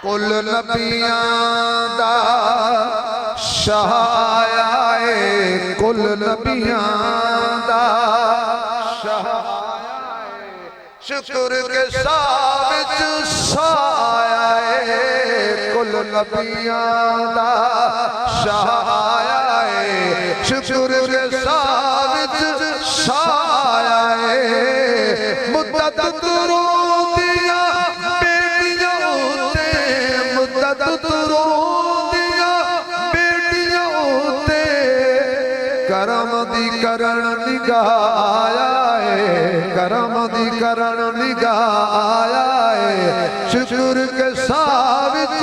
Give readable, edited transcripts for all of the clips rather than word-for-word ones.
कुल नबियां दा शाह आया है, कुल नबियां दा शाह आया है। शुक्र के साह विच साह आया है, कुल नबियां दा शाह आया है। शुक्र के साह विच साह आया है। मुद्दत तुरोदियां बेटियां होते, मुद्दत तुरोदियां बेटियां होते, करम दी करण निगाह आया है, करम दी करण निगाह आया है। शुक्र के साह विच,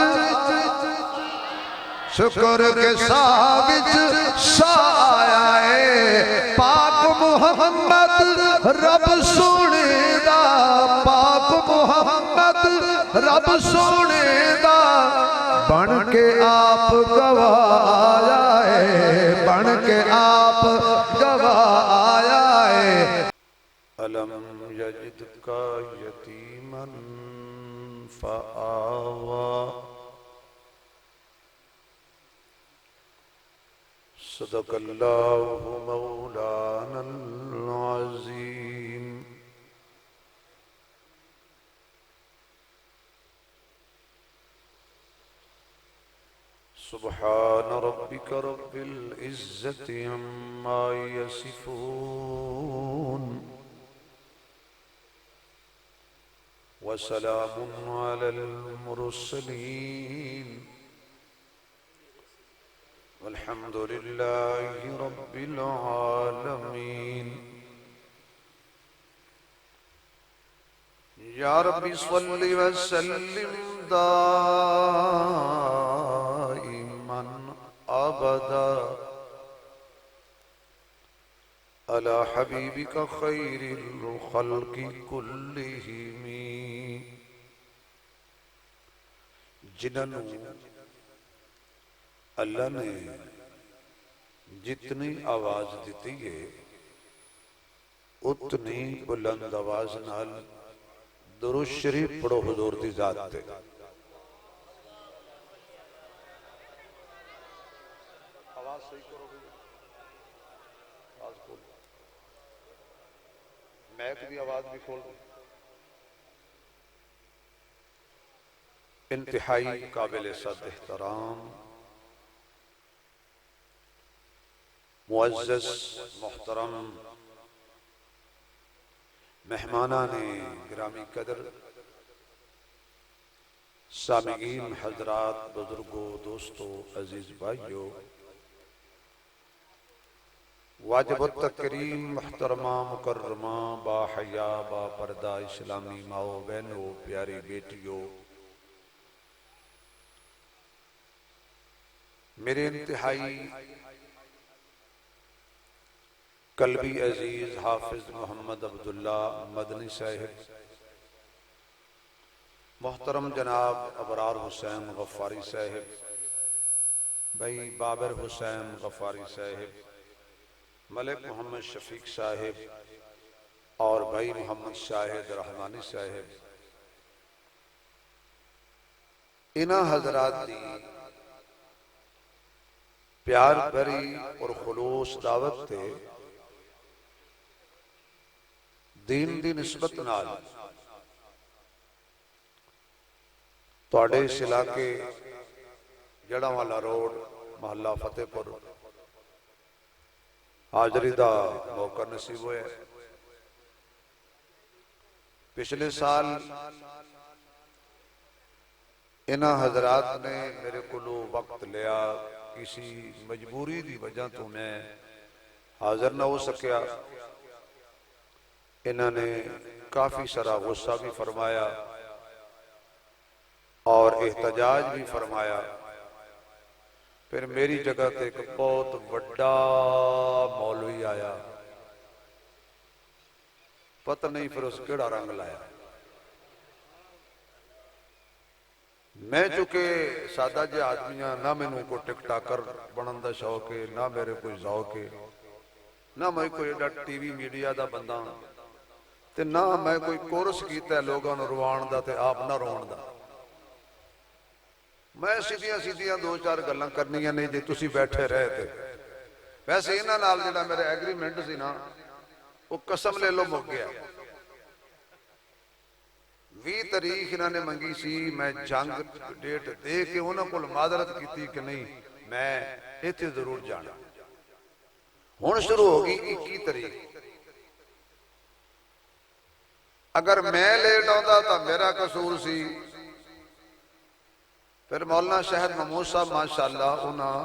शुक्र के साह विच साह आया है। पाक मुहम्मद रब सोने दा, पाक मुहम्मद रब सोने दा बन के आप गवाया है, बन के आप गवाया है। अलम यजिदका यतीमन फआवा, सदकल्लाहु मौलानल अज़ीम। सुब्हान रब्बिका रब्बिल इज़्ज़ति अम्मा यसिफून व सलामुन अलल मुरसलीन वल्हम्दुलिल्लाहि रब्बिल आलमीन। या रब्बी सल्लि व सल्लिम दाइमन अबदा अला हबीबिका खैरिल खल्क़ि कुल्लिहिम। जिन्होंने अल्लाह ने जितनी आवाज दी है उतनी बुलंद आवाज नाल दुरूद शरीफ पढ़ो हुजूर दी जात ते। आवाज सही करो, आवाज खोल, मैक की आवाज भी खोल। इंतहाई काबिल सद एहतराम मुअज़्ज़ज़ मोहतरम मेहमानाने गिरामी कदर, सामिईन हजरात, बुजुर्गों, दोस्तों, अजीज भाइयों, वाजिबुत तकरीम मुहतरमा मुकर्रमा बाहया बा पर्दा इस्लामी माओ बहनों, प्यारी बेटियों, मेरे इंतहाई कल्बी अजीज हाफिज मोहम्मद अब्दुल्ला मदनी साहिब, मोहतरम जनाब अबरार हुसैन गफ्फारी साहिब, भाई बाबर हुसैन गफ्फारी साहिब, मलिक मोहम्मद शफीक साहिब और भाई मोहम्मद शाहिद रहमानी साहिब, इन्हां हजरात दी प्यार भरी और खुलूस दावत ते दीन दी निस्बत नाल तुहाडे इस इलाके जड़ांवाला रोड महल्ला फतेहपुर हाजरी दा मौका नसीब होया। पिछले साल इन्हां हजरात ने मेरे कोलो वक्त लिया, किसी मजबूरी की वजह तो मैं हाजिर ना हो सकिया। इन्होंने काफी सारा गुस्सा भी फरमाया और एहतजाज भी फरमाया। फिर मेरी जगह ते एक बहुत बड़ा मौलवी आया, पता नहीं फिर उस केड़ा रंग लाया। मैं चूंकि सादा जे आदमी हाँ, ना मैनू कोई टिकटाकर बनने का शौक है, ना मेरे कोई शौक है, ना मैं कोई एडा टीवी मीडिया का बंदा, ते ना मैं कोई कोर्स किया लोगों को रवाण का ते आप ना रोण का। मैं सीधियां सीधियां दो चार गल्लां करनियां ने जे तुसी बैठे रहे थे। वैसे इन्हां नाल जिहड़ा मेरा एग्रीमेंट सी ना वो कसम ले लो मुक गया। 20 तारीख इन्होंने मंगी सी, मैं जंग डेट दे के उन्होंने को माजरत की कि नहीं मैं इत्थे जरूर जाना। हुण शुरू हो गई 21 तारीख। अगर मैं लेट आता तो मेरा कसूर सी। फिर मौलाना शहर महमूद साहब माशाअल्लाह उन्हें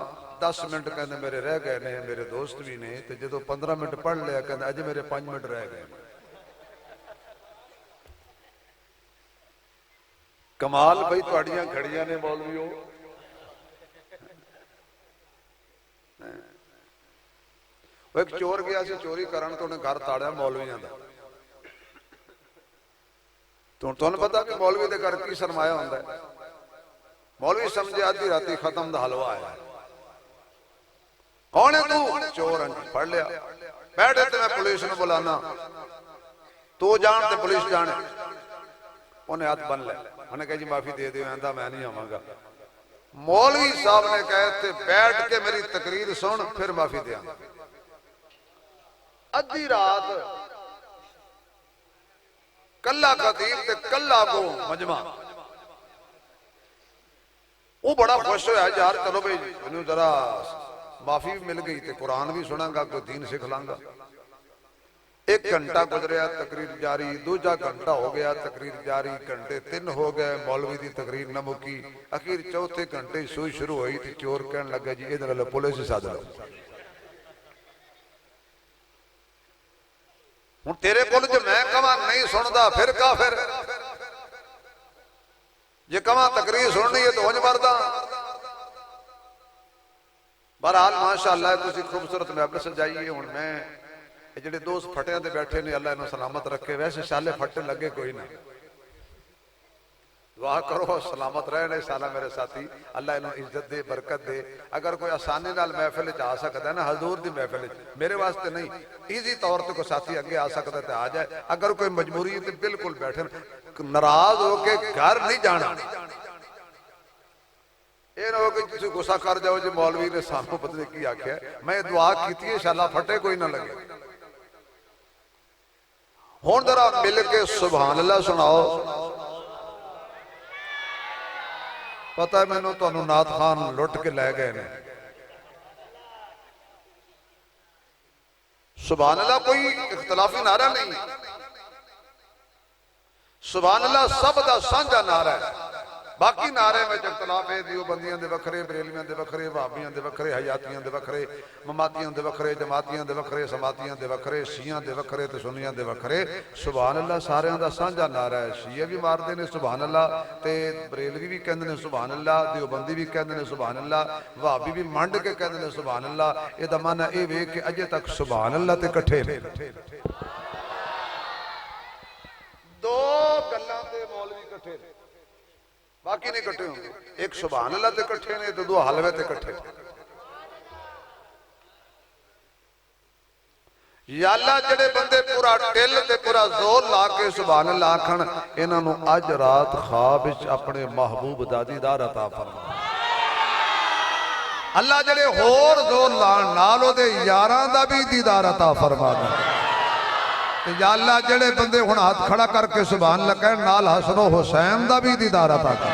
10 मिनट कहते मेरे रह गए ने, मेरे दोस्त भी ने, तो जो 15 मिनट पढ़ लिया कहते अज मेरे 5 मिनट रह गए। कमाल भाई तुहाड़ियां घड़ियां ने मौलवियों। एक चोर गया सी चोरी करन तो उन्हें घर ताड़िया मौलवियों का। तुहानू पता कि मौलवी के घर की सरमाया होंदा है। मौलवी समझे आधी राती खत्म दा हलवा आया। कौन है तू? चोर है। पढ़ लिया बैठे तो मैं पुलिस ने बुलाना, तू जान ते पुलिस जाने। उन्हें हाथ बन लिया, उन्हें कहा जी माफी दे दो, आंदा मैं नहीं आवांगा। मौलवी साहब ने कहा थे बैठ के मेरी तकरीर सुन फिर माफी दिया। अद्धी रात कला खतीब ते कला को मजमा। वो बड़ा खुश होया यार चलो भाई मैनू जरा माफी भी मिल गई तो कुरान भी सुनांगा, कोई दीन सिख लांगा। 1 घंटा गुजरिया तकरीर जारी, दूजा घंटा हो गया तकरीर जारी, घंटे 3 हो गए मौलवी की तकरीर न मुकी। अखीर चौथे घंटे सूई शुरू हुई तो चोर कहन लगा जी इहदे नाल पुलिस ही सद लो। हुण तेरे कोल जो मैं कहां नहीं सुनदा फिर का फिर जे कहां तकरीर सुननी है तो उंज मरदा। बहरहाल माशाअल्लाह तुसी खूबसूरत महफिल सजाई। हुण मैं जिहड़े दोस्त फटियां ते बैठे ने अल्लाह इन्हूं सलामत रखे। वैसे शाले फटे लगे कोई ना, दुआ करो सलामत रहने साला मेरे साथी, अल्लाह इन्हूं इज्जत दे बरकत दे। अगर कोई आसानी नाल महफिल च आ सकता है ना हजूर दी महफिल च, मेरे वास्ते नहीं ईजी तौर पर कोई साथी अगे आ सकता है तो आ जाए। अगर कोई मजबूरी है तो बिल्कुल बैठे, नाराज होके घर नहीं जाना। ये ना हो कि तुम गुस्सा कर जाओ जी मौलवी ने सानू पता नहीं की आख्या। मैं दुआ की शाला फटे कोई ना लगे। हुण जरा मिल के सुभान अल्लाह सुनाओ। पता है मैनू तुहानू नात खान लुट के लै गए ने। सुभान अल्लाह कोई इख्तलाफी नारा नहीं, सुभान अल्लाह सब दा साझा नारा है। बाकी नारे में इख्तलाफ है, दियोबंदियां दे वखरे, बरेलियां दे वखरे, वहाबियां दे वखरे, हयातियां दे वखरे, ममातियां दे वखरे, जमातियां दे वखरे, समातियां दे वखरे, शियां दे वखरे ते सुन्नियां दे वखरे। सुभान अल्लाह सारियां दा साझा नारा है। शिया भी मारदे ने सुभान अल्लाह ते बरेलवी भी कहंदे ने सुभान अल्लाह, दियोबंदी भी कहंदे ने सुभान अल्लाह, वहाबी भी मंड के कहंदे ने सुभान अल्लाह। इहदा माना इह वेख के अजे तक सुभान अल्लाह ते इकट्ठे ने। दो गल्लां ते मौलवी इकट्ठे ने, बाकी नहीं कट्ठे होंगे। एक सुभान अल्लाह ते कट्ठे ने तो 2 हलवे ते कट्ठे। या अल्लाह जेड़े बंदे पूरा टिल ते पूरा जोर ला के सुभान अल्लाह आखण, इन्हां नूं अज रात ख्वाब विच अपने महबूब दा दीदार अता फरमा। अल्लाह जेड़े होर जोर लाण नाल ओदे यारां दा भी दीदार अता फरमा दे। या अल्लाह जेड़े बंदे हुण हाथ खड़ा करके सुभान अल्लाह कहण नाल हसनो हुसैन दा भी दीदार अता कर।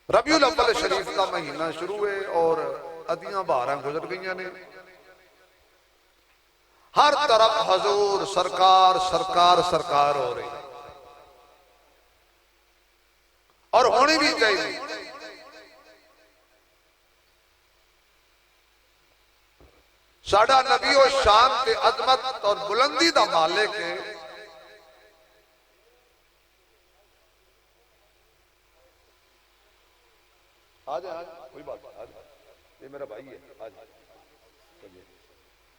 रबीउल अव्वल शरीफ का महीना शुरू है और अदियां बहारां गुजर गई ने। हर तरफ हजूर सरकार सरकार सरकार हो रही और होनी भी चाहिए। साडा नबी और शान के अजमत और बुलंदी दा मालिक है। आज आज कोई बात आज ये मेरा भाई है आज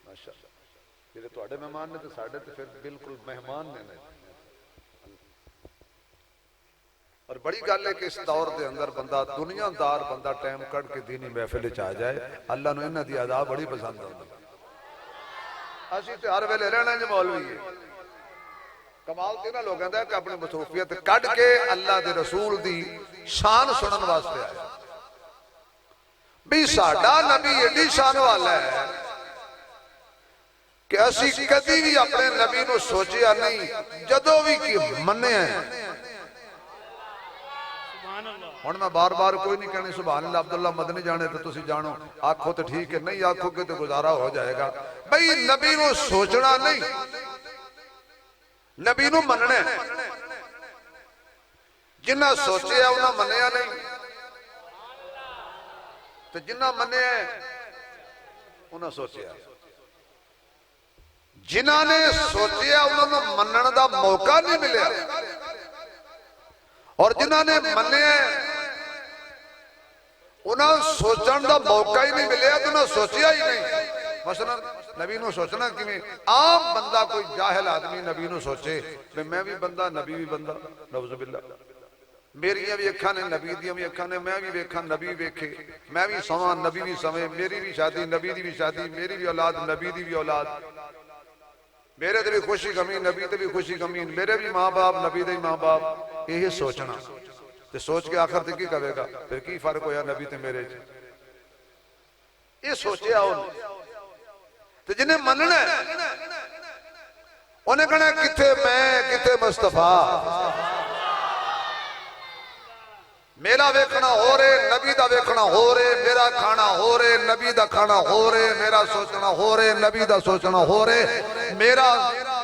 माशाअल्लाह। जेडे तुहाडे मेहमान ने तो साडे ते फिर बिल्कुल मेहमान ने। और बड़ी गल है कि इस दौर के अंदर बंदा दुनियादार बंदा टाइम कढ़ के दीनी महफिल च आ जाए। अल्लाह नूं इन्हां दी अदा बड़ी पसंद आउंदी। असीं ते हर वेले रहना ज मौलवी है। कमाल तो इन्होंने लोगों का कि अपनी मसरूफियत कढ़ के अल्लाह के रसूल की शान सुनने वास्ते आया भी साडा नबी एडी शान वाला है कि असी कदी भी अपने नबी को सोचिया नहीं जदों भी मन्निया हुण मैं बार बार कोई नहीं कहनी सुभान अल्लाह अब्दुल्ला मदनी जाने तो तुसी जानो आखो तो ठीक है नहीं आखोगे तो गुजारा हो जाएगा भाई नबी को सोचना नहीं नबी को मनना जिन्ना सोचिया उन्हें मनिया नहीं तो जिन्ना मनिया उन्हें सोचिया जिन्हों ने सोचिया उन्होंने मनण का मौका नहीं मिलिया और जिन्होंने मनिया उन्हें सोचण का मौका ही नहीं मिलिया तो उन्हें सोचिया ही नहीं मसलन नबी को सोचना किवें आम बंदा कोई जाहिल आदमी नबी को सोचे भी मैं भी बंदा नबी भी बंदा नौज़ुबिल्लाह मेरिया भी अखा ने नबी दियां भी अखा ने मैं भी वेखा नबी वेखे मैं भी सवां नबी भी सवे मेरी भी शादी नबी की भी शादी मेरी भी औलाद नबी की भी औलाद मेरे ते भी खुशी गमी नबी ते भी खुशी गमी मेरे भी माँ बाप नबी दे माँ बाप यही सोचना ते सोच के आखिर की करेगा फिर की फर्क होया नबी ते मेरे च ये सोचिया ते जिन्हें मनना उन्हें कहना किथे मैं किथे मुस्तफा मेरा वेखना हो रे नबी दा वेखना हो रे मेरा खाना हो रे नबी दा खाना हो रे मेरा सोचना हो रे नबी दा सोचना हो रे मेरा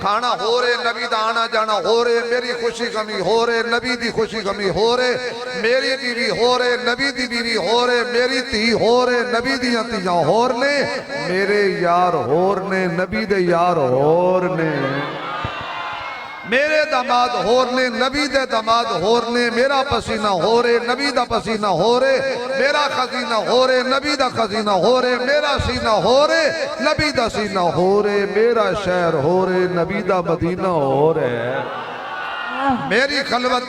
खाना हो रे नबी दा आना जाना हो रे मेरी खुशी गमी हो रे नबी दी खुशी गमी हो रे मेरी बीवी हो रे नबी दी बीवी हो रे मेरी धी हो रे नबी दियां धीयां होर ने मेरे यार होर ने नबी दे यार होर ने मेरे दामाद होर ने नबी दे दामाद होर ने मेरा पसीना हो रे नबी दा पसीना हो रे मेरा खजीना हो रे नबी दा खजीना हो रे मेरा सीना हो रे नबी दा सीना हो रे मेरा शहर हो रे नबी दा मदीना हो रे मेरी खलवत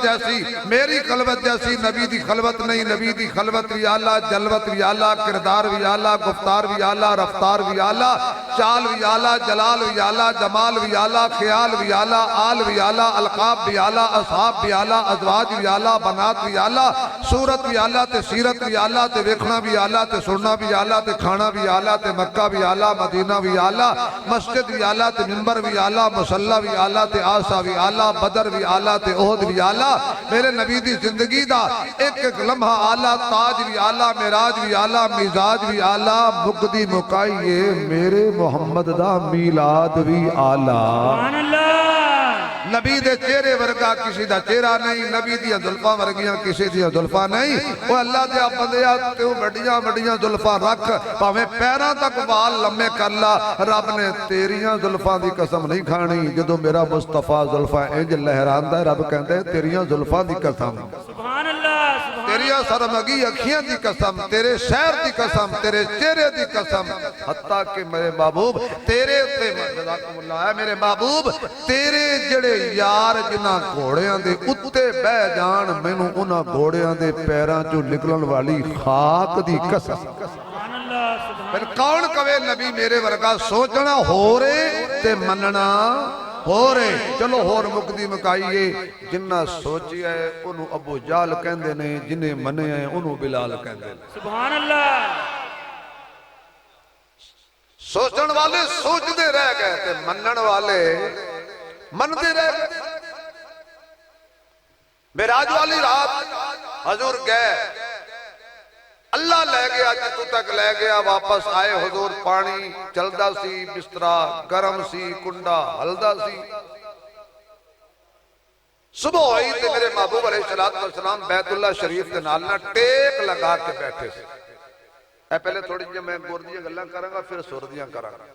जैसी नबी दी खलवत नहीं नबी दी खलवत भी आला जलवत भी आला किरदार भी आला गुफ्तार भी आला रफ्तार भी आला चाल भी आला जलाल भी आला जमाल भी आला ख्याल भी आला आल भी आला अलकाब भी आला असहाब भी आला अजवाज भी आला बनात भी आला सूरत भी आला ते सीरत भी आला ते वेखना भी आला ते सुनना भी आला ते खाना भी आला ते मक्का भी आला मदीना भी आला मस्जिद भी आला ते मिंबर भी आला मुसल्ला भी आला ते आसा भी आला बदर भी आला ते ओहद भी आला मेरे नबी दी जिंदगी दा एक एक लम्हा आला ताज भी आला मेराज भी आला मिजाज भी आला मुकदी मुकाइए मेरे मोहम्मद दा मीलाद भी आला सुभान अल्लाह नबी दे चेहरे वर्गा किसी दा चेहरा नहीं नबी दियां जुल्फां वर्गियां किसी दियां जुल्फां नहीं ओ अल्लाह दे बंदिया तू बड़ियां बड़ियां जुल्फां रख भावें पैरां तक वाल लम्मे कर ला रब ने तेरियां जुल्फां दी कसम नहीं खानी जदों मेरा मुस्तफा जुल्फां इंज लहरांदा रब कहंदा तेरियां जुल्फां दी कसम सुभान अल्लाह तेरिया सरमगी अखियां दी कसम तेरे शहर दी कसम तेरे चेहरे दी कसम हत्ता कि मेरे महबूब तेरे उत्ते जज़ाकुमुल्लाह है मेरे महबूब तेरे जड़े यार जिन्हां घोड़ियां दे उत्ते बह जान मैनू उन्हां घोड़ियां दे पैरां चों निकलण वाली खाक दी कसम सुभान अल्लाह फिर कौन कवे नबी मेरे वर्गा सोचना हो रे ते मनना हो रे चलो होर मुकदी मुकाइए जिन्ना सोचिया है उन्होंने अबू जाल कहंदे ने जिन्हें मनिया है उन्होंने बिलाल कहंदे ने सुभान अल्लाह सोचण वाले सोचते रह गए ते मनण वाले मनते रह गए मेराज वाली रात हजूर गए अल्लाह ले गया जितों तक ले गया वापस आए हुजूर पानी चलदा सी बिस्तरा गर्म सी कुंडा हलदा सी सुबह हुई ते मेरे महबूब अलैहिस्सलातु वस्सलाम बैतुल्ला शरीफ के नाल ना टेक लगा के बैठे थे पहले थोड़ी जी मैं गुर दी गल्लां करांगा फिर सुर दियां करांगा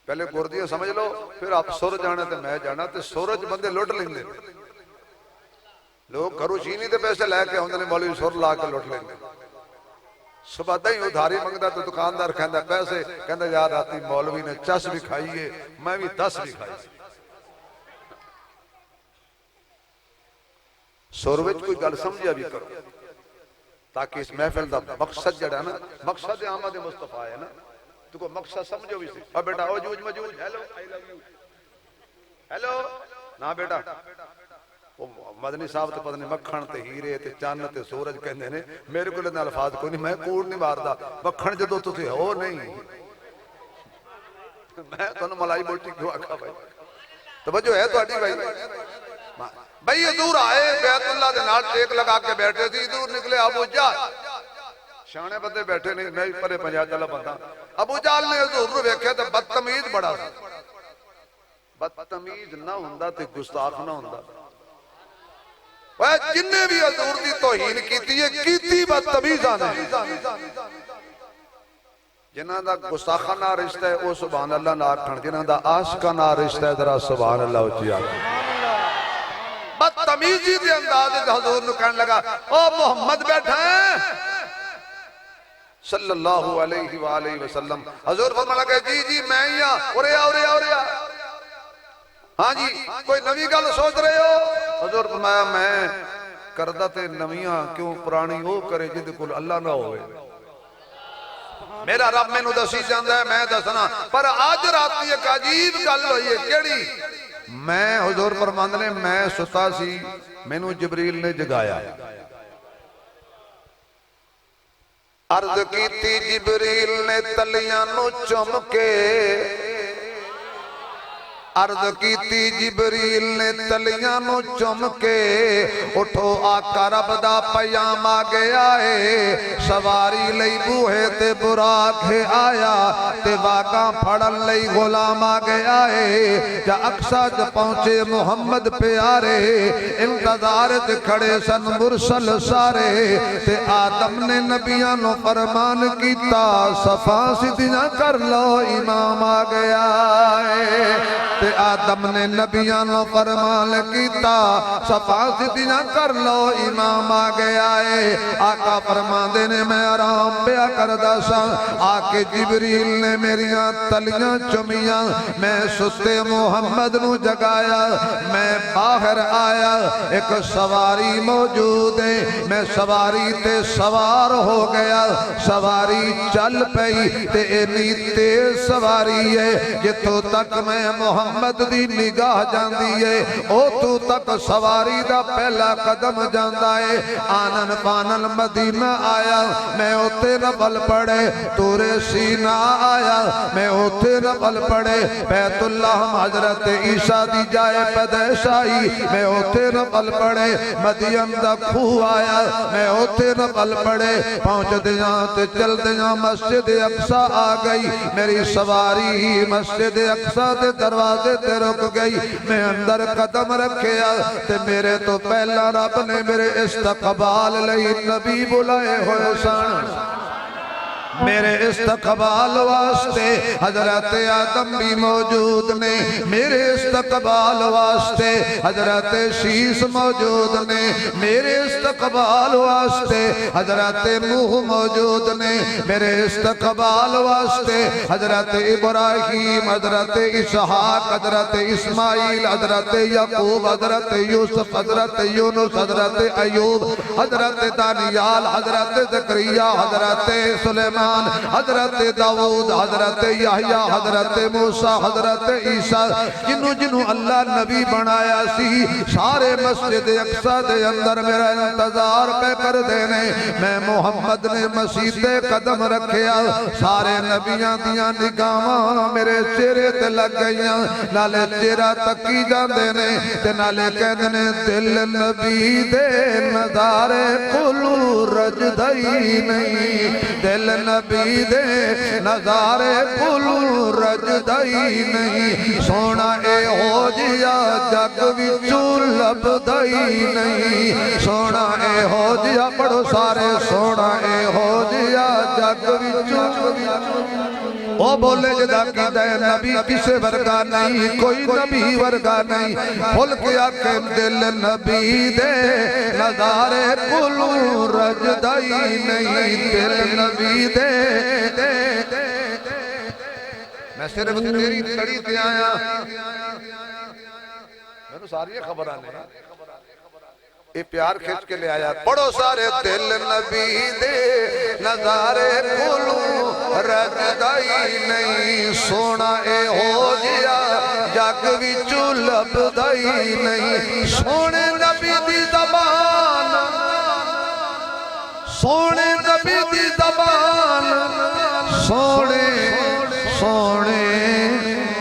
पहले गुर दी समझ लो फिर आप सुर जाना तो मैं जाना तो सूरज बंदे लुट लेंगे लोग घरों चीनी के पैसे लैके आते हैं मौलवी सुर ला के लुट लेंगे सुबह ही उधारी मंगता तो दुकानदार कहता पैसे कहता यार रात मौलवी ने 10 भी खाई है मैं भी 10 भी खाई सुर में कोई गल समझिया भी करो ताकि इस महफिल का मकसद जड़ा ना मकसद आमद मुस्तफा है ना तू को मकसद समझो भी सी। अब बेटा ओ जूझ मजूझ hello I love you hello ना बेटा मदनी साहब तो पता नहीं मक्खण ते हीरे ते चन्न ते सूरज कहते ने मेरे को अल्फाज कोई नहीं मैं कूड़ नहीं मारदा मक्खण जो तुम हो नहीं मैं तुम मलाई बोटी क्यों आखा भाई तो वजह है थोड़ी भाई भाई हजूर आए बैतुल्लाह दे नाल टेक लगा के बैठे सी दूर निकले अबू जाल शाने बंदे बैठे नहीं मैं परे पंजाब वाला बंदा अबू जाल ने हजूर नु वेख्या ते बदतमीज बड़ा सी बदतमीज ना हुंदा ते गुस्ताख ना हुंदा वह जिन्ने भी हजूर दी तौहीन कीती है कीती बदतमीज़ां ने जिन्हां दा गुस्ताखा ना रिश्ता है वो सुभान अल्लाह ना आखण जिन्हां दा आशिका ना रिश्ता है जरा सुभान अल्लाह उच्ची आख बदतमीजी दे अंदाज च हजूर नु कहन लगा ओ मोहम्मद बैठा है सल्लल्लाहु अलैहि वसल्लम हजूर फरमान लगे जी जी मैं ही हां ओरे आ ओरे आ ओरे आ हाँ जी कोई नवी गल सोच रहे हो हजूर फरमाया मैं करदा ते नवियां क्यों पुरानी वो करे जिद कोल अल्लाह ना होवे मेरा रब मैनू दसी जांदा है मैं दसना पर अज रात एक अजीब गल होई है केड़ी मैं हजूर फरमांदे ने मैं सुता सी मैनू जिबरील ने जगाया अर्ज कीती जिबरील ने तलियां नु चुम के अर्ज कीती जिबरील ने तलियां नु चुम के उठो आका रब दा पयाम आ गया है सवारी लई बूहे ते बुराक है आया ते वागा फड़न लई गुलाम आ गया है जा अक्सा च पहुंचे मुहम्मद प्यारे इंतजार च खड़े सन मुरसल सारे ते आदम ने नबियां नु फरमान कीता सफा सिद्धियां कर लो इमाम आ गया है आदम ने नबियां नो फरमान कीता सफा सिद्धियां कर लो इमाम आ गया है आका फरमांदे ने मैं आराम पिया करदा सा आके जिबरील ने मेरियां तलियां चुमियां मैं सुते मोहम्मद नु जगाया मैं बाहर आया एक सवारी मौजूद है मैं सवारी ते सवार हो गया सवारी चल पई ते इन्नी तेज सवारी है जिथों तक मैं मोहम्मद दी निगाह जांदी है ओतों तक सवारी दा पहला कदम जांदा है आनन पानन मदीना आया मैं ओते नफल पढ़े तूरे सीना आया मैं ओते नफल पढ़े बैतुल्लाह हजरत ईसा दी जाए पैदाइश आई मैं ओते नफल पढ़े मदियन दा खूह आया मैं ओते नफल पढ़े पहुंचदियां ते चलदियां मस्जिद अक्सा आ गई मेरी सवारी मस्जिद अक्सा दे दरवाजे ते रुक गई मैं अंदर कदम रखिया ते मेरे तो पहला रब ने मेरे इस्तकबाल लई नबी बुलाए हुए सन मेरे इस्तकबाल वास्ते हजरत आदम भी मौजूद ने मेरे इस्तकबाल वास्ते हजरत शीस मौजूद ने मेरे इस्तकबाल वास्ते हजरत नूह मौजूद ने मेरे इस्तकबाल वास्ते हजरत इब्राहीम हजरत इसहाक हजरत इस्माइल हजरत याकूब हजरत यूसुफ हजरत यूनुस हजरत अयूब हजरत दानियाल हजरत ज़करिया हजरत सुलेमान हजरत दाऊद हजरत याहया हजरत मूसा हजरत ईसा जिन्हों जिन्हों अल्लाह नबी बनाया सी सारे मस्जिद अक्सा दे अंदर मेरा इंतजार पे कर देने मैं मोहम्मद ने मसीते कदम रखिया सारे नबियां दियां निगाहां मेरे चेहरे ते लग गईयां नाले चेहरा तकी जांदे ने ते नाले कहंदे ने दिल नबी दे नजारे कोलू रजदई नहीं दिल नबी दे नजारे कोलू रजदई नहीं सोना ए हो जिया जग विचों लभदई नहीं सोना ए हो जिया पढ़ो सारे सोना ए हो जिया जग विचों ओ बोले जदा कीदा नबी किसे वर्गा नहीं कोई नबी वर्गा नहीं खुल के आके दिल नबी दे नजारे कोलू रजदई नहीं दिल नबी दे मैं सिर्फ तेरी तड़ी ते आया मैनू सारी खबर आने ये प्यार खिंच के ले आया पढ़ो सारे दिल नबी दे नजारे कोलू रजदई नहीं सोना ए हो जिया जग विचू लभदा ही नहीं। सोने नबी दी ज़बान, सोने नबी दी ज़बान, सोने सोने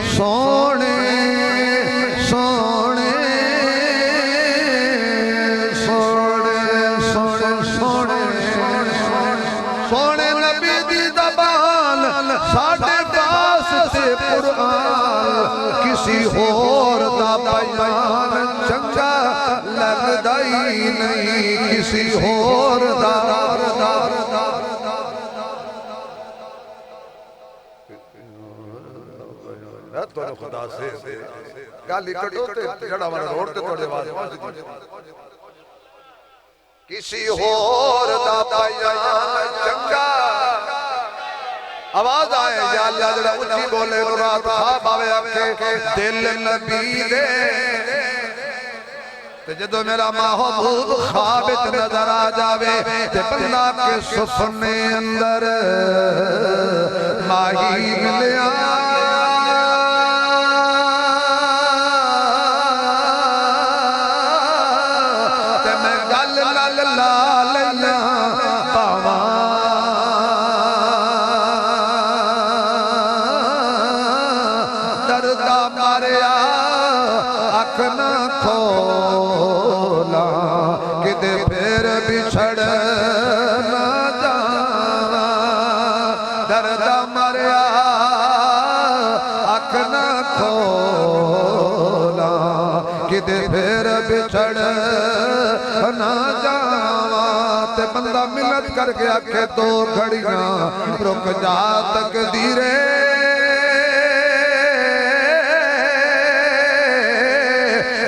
सोने सोने सोने सोने सोने सोने नबी दी ज़बान साढ़े पास से कुरान किसी होर दा बयान चंगा लगदा ही नहीं। किसी होर दा तो खुदा से गाली कटो ते जड़ा वाला रोड ते थोड़े आवाज पहुंचदी। किसी होर दा बयान चंगा आवाज आए या अल्लाह जड़ा ऊंची बोले रात खाब आवे आखे दिल नबी दे ते जदों मेरा महबूब ख्वाब विच नजर आ जावे ते बंदा के सुपने अंदर माही मिलिया ते मैं गल गल ला लैया पावा दर्दा मारिया अख ना खोला किते फिर बिछड़ ना जावा। दर्दा मारिया अख ना खोला किते फिर बिछड़ ना जावा। ते बंदा मिलत करके आखे दो घड़ियां रुक जा तकदीरे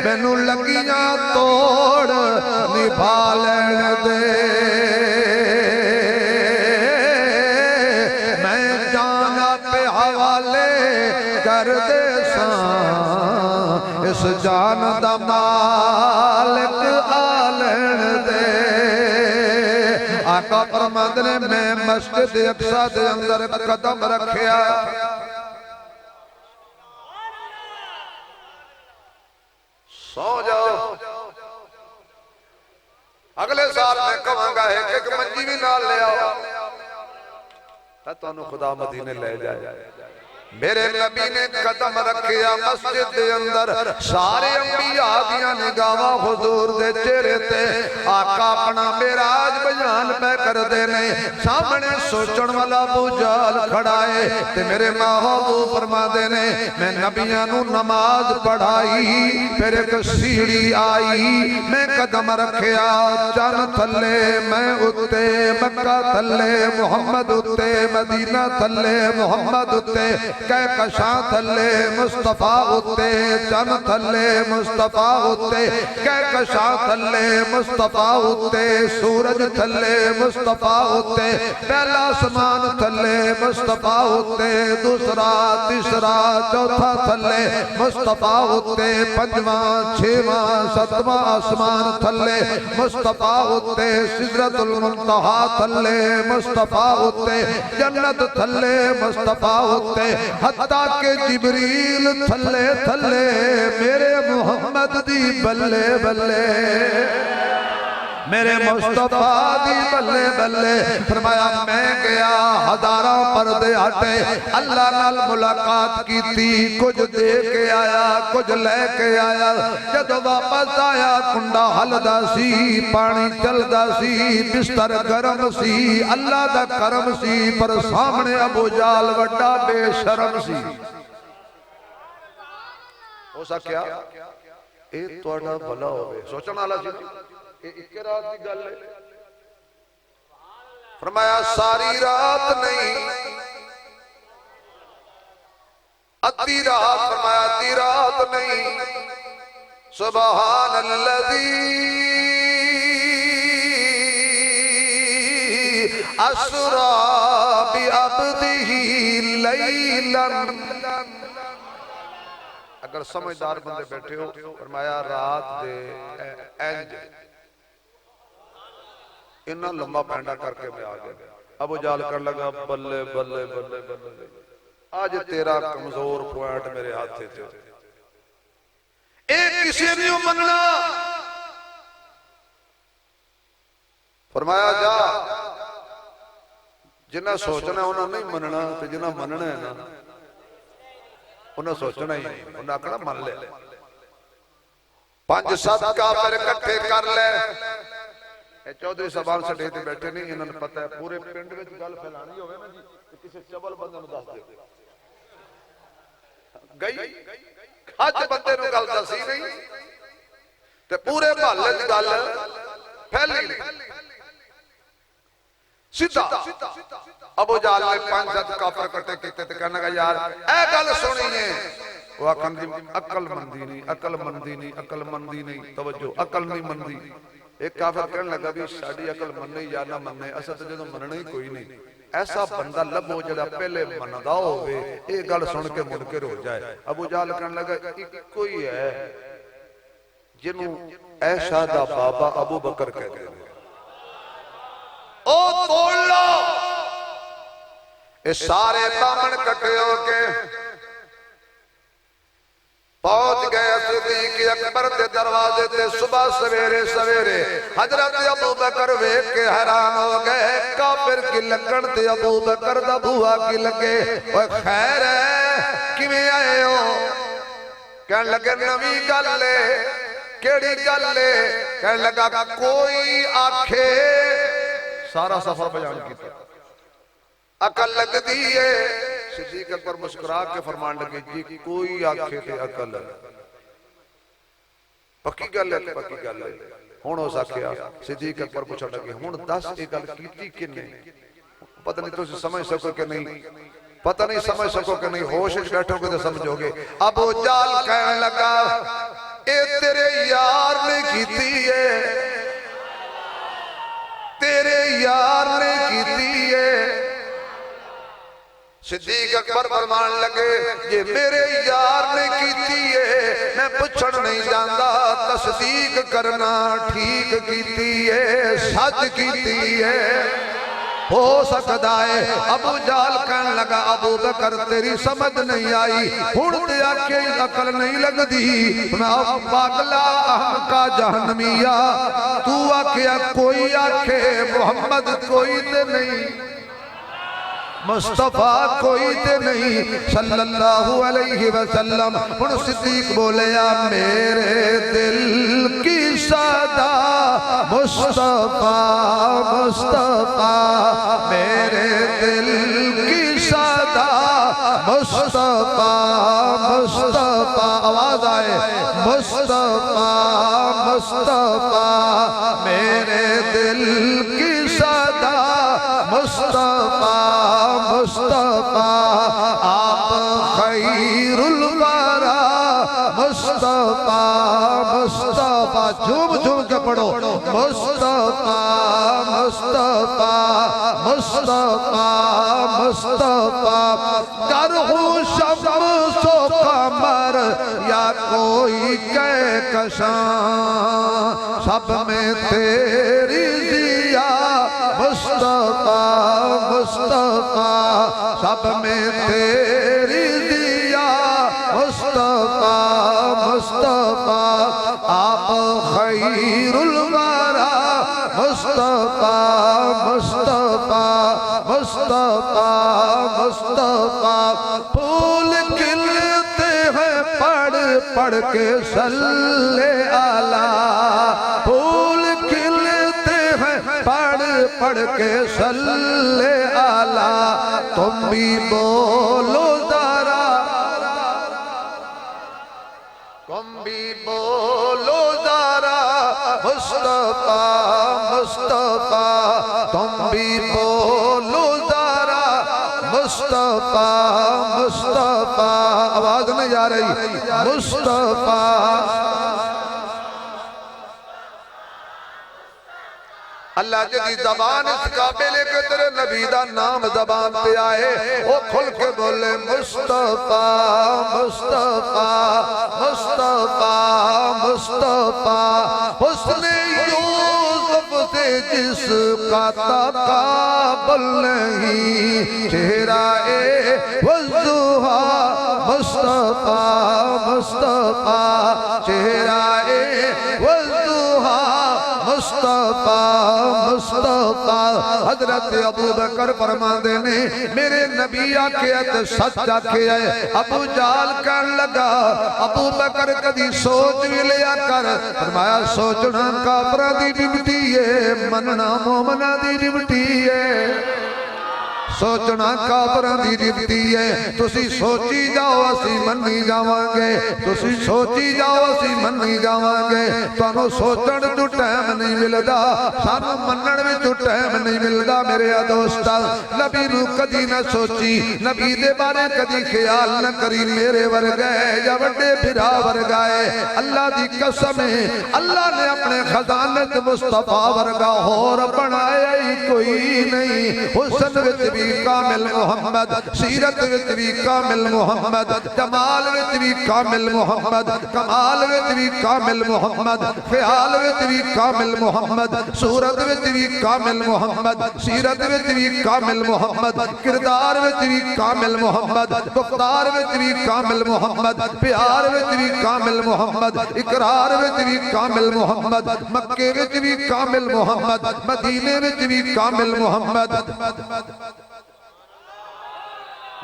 मैनू लगियां तोड़ निभा लैण दे। मैं जाना पे हवाले कर दे इस जान दा मालिक आलण दे। आका फरमांदे ने मैं मस्जिद अक्सा दे अंदर कदम रखिया सो जाओ। अगले साल मैं कहूंगा एक मंजी भी नाल ले आओ तो खुदा मदीने ले जाए। मेरे नबी ने कदम रखिया मस्जिद के अंदर सारे अंबिया दियां निगाहां हुजूर दे चेहरे ते। आका अपना मेराज बयान पे करदे ने सामने सोचण वाला अबू जहल खड़ा है ते मेरे महबूब फरमांदे ने मैं नबियां नू नमाज पढ़ाई फिर एक सीढ़ी आई मैं कदम रखिया चन थले मैं उत्ते मक्का थले मुहम्मद उत्ते मदीना थले मुहम्मद उत्ते कै कशा थले मुस्तफा उत्ते चन थले मुस्तफा उत्ते कै कशा थले मुस्तफा उत्ते सूरज थले मुस्तफा उत्ते पहला आसमान थले मुस्तफा उत्ते दूसरा तीसरा चौथा थले मुस्तफा उत्ते पंजवां छेवां सतवां आसमान थले मुस्तफा उत्ते सिदरतुल मुंतहा थले मुस्तफा उत्ते जन्नत थले मुस्तफा उत्ते हत्ता के जिबरील थले थले मेरे मुहम्मद दी बल्ले बल्ले मेरे मुस्तफा दी बल्ले बल्ले। फरमाया मैं गया हजारों पर्दे हटे अल्लाह नाल मुलाकात कीती कुछ दे के आया कुछ लेके आया। जब वापस आया कुंडा हलदा सी पानी चलदा सी बिस्तर गरम सी अल्लाह दा करम सी पर सामने अबू जाल वड्डा बेशरम सी। हो सकिया ए तुहाडा भला होवे सोचण वाला सी एक रात की गल है। फरमाया सारी रात नहीं अद्धी रात फरमाया अद्धी रात नहीं सुबहान अल्लज़ी असरा बि अब्दिही लैलन। अगर समझदार बंदे बैठे हो फरमाया रात दे इंज इन्ना लंबा पैंडा करके मैं आ गया। अबू जाल कर लगा बल्ले बल्ले बल्ले बल्ले आज तेरा कमजोर पॉइंट मेरे हाथ थे किसी नहीं मनना। फरमाया जा जिन्हें सोचना उन्हें नहीं मनना, तो जिन्हें मनना है ना उन्हें सोचना ही नहीं, उन्हें आखना मन ले। 5-7 काफिर इकट्ठे कर ले। चौधरी साहब सटे ते बैठे नहीं, इन्होंने पता है पूरे पिंड में गल फैलानी होवे ना जी, किसी चबल बंदे नूं दस दे गई खज बंदे नूं गल दसी नहीं ते पूरे महल्ले च गल फैली सीधा। अबू जाल ने 5-7 काफिर इकट्ठे कीते ते कहने लगा यार ए गल सुनिए। वो आखन दी अकल मंदी नहीं, अकल मंदी नहीं, अकल मंदी नहीं, तवज्जो अकल नहीं मंदी। एक काफिर कहने लगा भी साडी अकल मन्ने या ना मन्ने, असा तो जो मनना ही कोई नहीं। ऐसा बंदा लभो जड़ा पहले मनदा होवे, ये गल सुन के मुनकर हो जाए। अबू जाल कहने लगा इको ही है जिन्हों ऐशा दा बाबा अबू बकर कहते हैं। ओ तोड़ लो। ये सारे दामन कट्ठे होके पहुंच गए सिद्दीक अकबर के दरवाजे ते। सुबह सवेरे सवेरे हजरत अबू बकर वेख के हैरान हो गए। काफिर की लगन ते अबू बकर दा बुआ की लगे। ओए खैर है किवें आए हो? कहने लगे नवी गल है। केड़ी गल है? कहने लगा कोई आखे। सारा सफर बयान किया। अकल लगती है। सिद्दीक अकबर मुस्कुरा के फरमान लगे जी कोई आखे ते अकल पक्की गल है, पक्की गल है। हुण हो सकिया सिद्दीक अकबर पूछण लगे हुण दस ये गल कीती किने? पता नहीं तुम समझ सको कि नहीं, पता नहीं समझ सको कि नहीं, होश में बैठोगे तो समझोगे। अबू जाल कहने लगा ए तेरे यार ने कीती है, तेरे यार ने कीती है। सिद्दीक अकबर फरमान लगे ये मेरे यार ने कीती है, मैं पूछण नहीं जाता। तस्दीक करना ठीक कीती है, सच कीती है, हो सकता है। अबू जाल कहने लगा अबू बकर तेरी समझ नहीं आई, हुण ते आखे अकल नहीं लगदी। मैं पागला का जहन्नमिया, तू आखे कोई आखे मोहम्मद कोई ते नहीं, मुस्तफा कोई ते नहीं सल्लल्लाहु अलैहि वसल्लम। हुण सिद्दीक बोलिया मेरे दिल की सदा मुस्तफा मुस्तफा, मेरे दिल की सदा मुस्तफा मुस्तफा। आवाज आए मुस्तफा मुस्तफा, मेरे दिल की सदा मुस्तफा मुस्तफा। आप खैरुल वरा मुस्तफा मुस्तफा। झूम झूम के पढ़ो मुस्तफा मुस्तफा मुस्तफा मुस्तफा। करहू शम्सो कमर या कोई कहकशां, सब में तेरी जिया मुस्तफा मुस्तफा, सब में तेरी दिया मुस्तफा मुस्तफा। आप खैरुल वरा मुस्तफा मुस्तफा मुस्तफा मुस्तफा। फूल खिलते हैं पढ़ पढ़ के सल्ले आला, फूल खिलते हैं पढ़ पढ़ के सल्ले आला। तुम भी बोलो जरा, तुम भी बोलो जरा मुस्तफा मुस्तफा, तुम भी बोलो जरा मुस्तफा मुस्तफा। आवाज नहीं आ रही मुस्तफा। अल्लाह जी जबान इस काबिल के तेरे नबी दा नाम जबान पे आए, वो खुल के बोले मुस्तफा मुस्तफा मुस्तफा मुस्तफा। हुस्ने यूसुफ से जिसका तकाबुल नहीं, चेहरा ए वज़ुहा मुस्तफा मुस्तफा चेहरा वज़्दुहा मुस्तफा मुस्तफा। हजरत अबू बकर फरमाते ने मेरे नबी आखे ते सच आखे है। अबू जाल कहन लगा अबू बकर कदी सोच भी लिया कर। फरमाया सोचना काफरा दी ड्यूटी है, मनना मोमना दी ड्यूटी है। सोचना काफरां दी ड्यूटी है। तुसी सोची जाओ असी मन्नी जावांगे, तुसी सोची जाओ असी मन्नी जावांगे। तुहानू सोचण नू टाइम नहीं मिलदा, सानू मन्नण विच टाइम नहीं मिलदा। मेरे दोस्ता नबी नू कदी ना सोची, नबी दे बारे कदी ख्याल न करी। मेरे वर्गा या वड्डे फिरा वर्गा है। अल्लाह दी कसम है अल्लाह ने अपने खजाने च मुस्तफा वर्गा होर बनाया ही कोई नहीं। हुस्न विच भी कामिल मुहम्मद, सीरत विच भी कामिल मुहम्मद, जमाल विच भी कामिल मुहम्मद, कमाल विच भी कामिल मुहम्मद, ख्याल विच भी कामिल मुहम्मद, सूरत विच भी कामिल मुहम्मद, सीरत विच भी कामिल मुहम्मद, किरदार विच भी कामिल मुहम्मद, गुफ्तार विच भी कामिल मुहम्मद, प्यार विच भी कामिल मुहम्मद, इकरार विच भी कामिल मुहम्मद, मक्के विच भी कामिल मुहम्मद, मदीने विच भी कामिल मुहम्मद,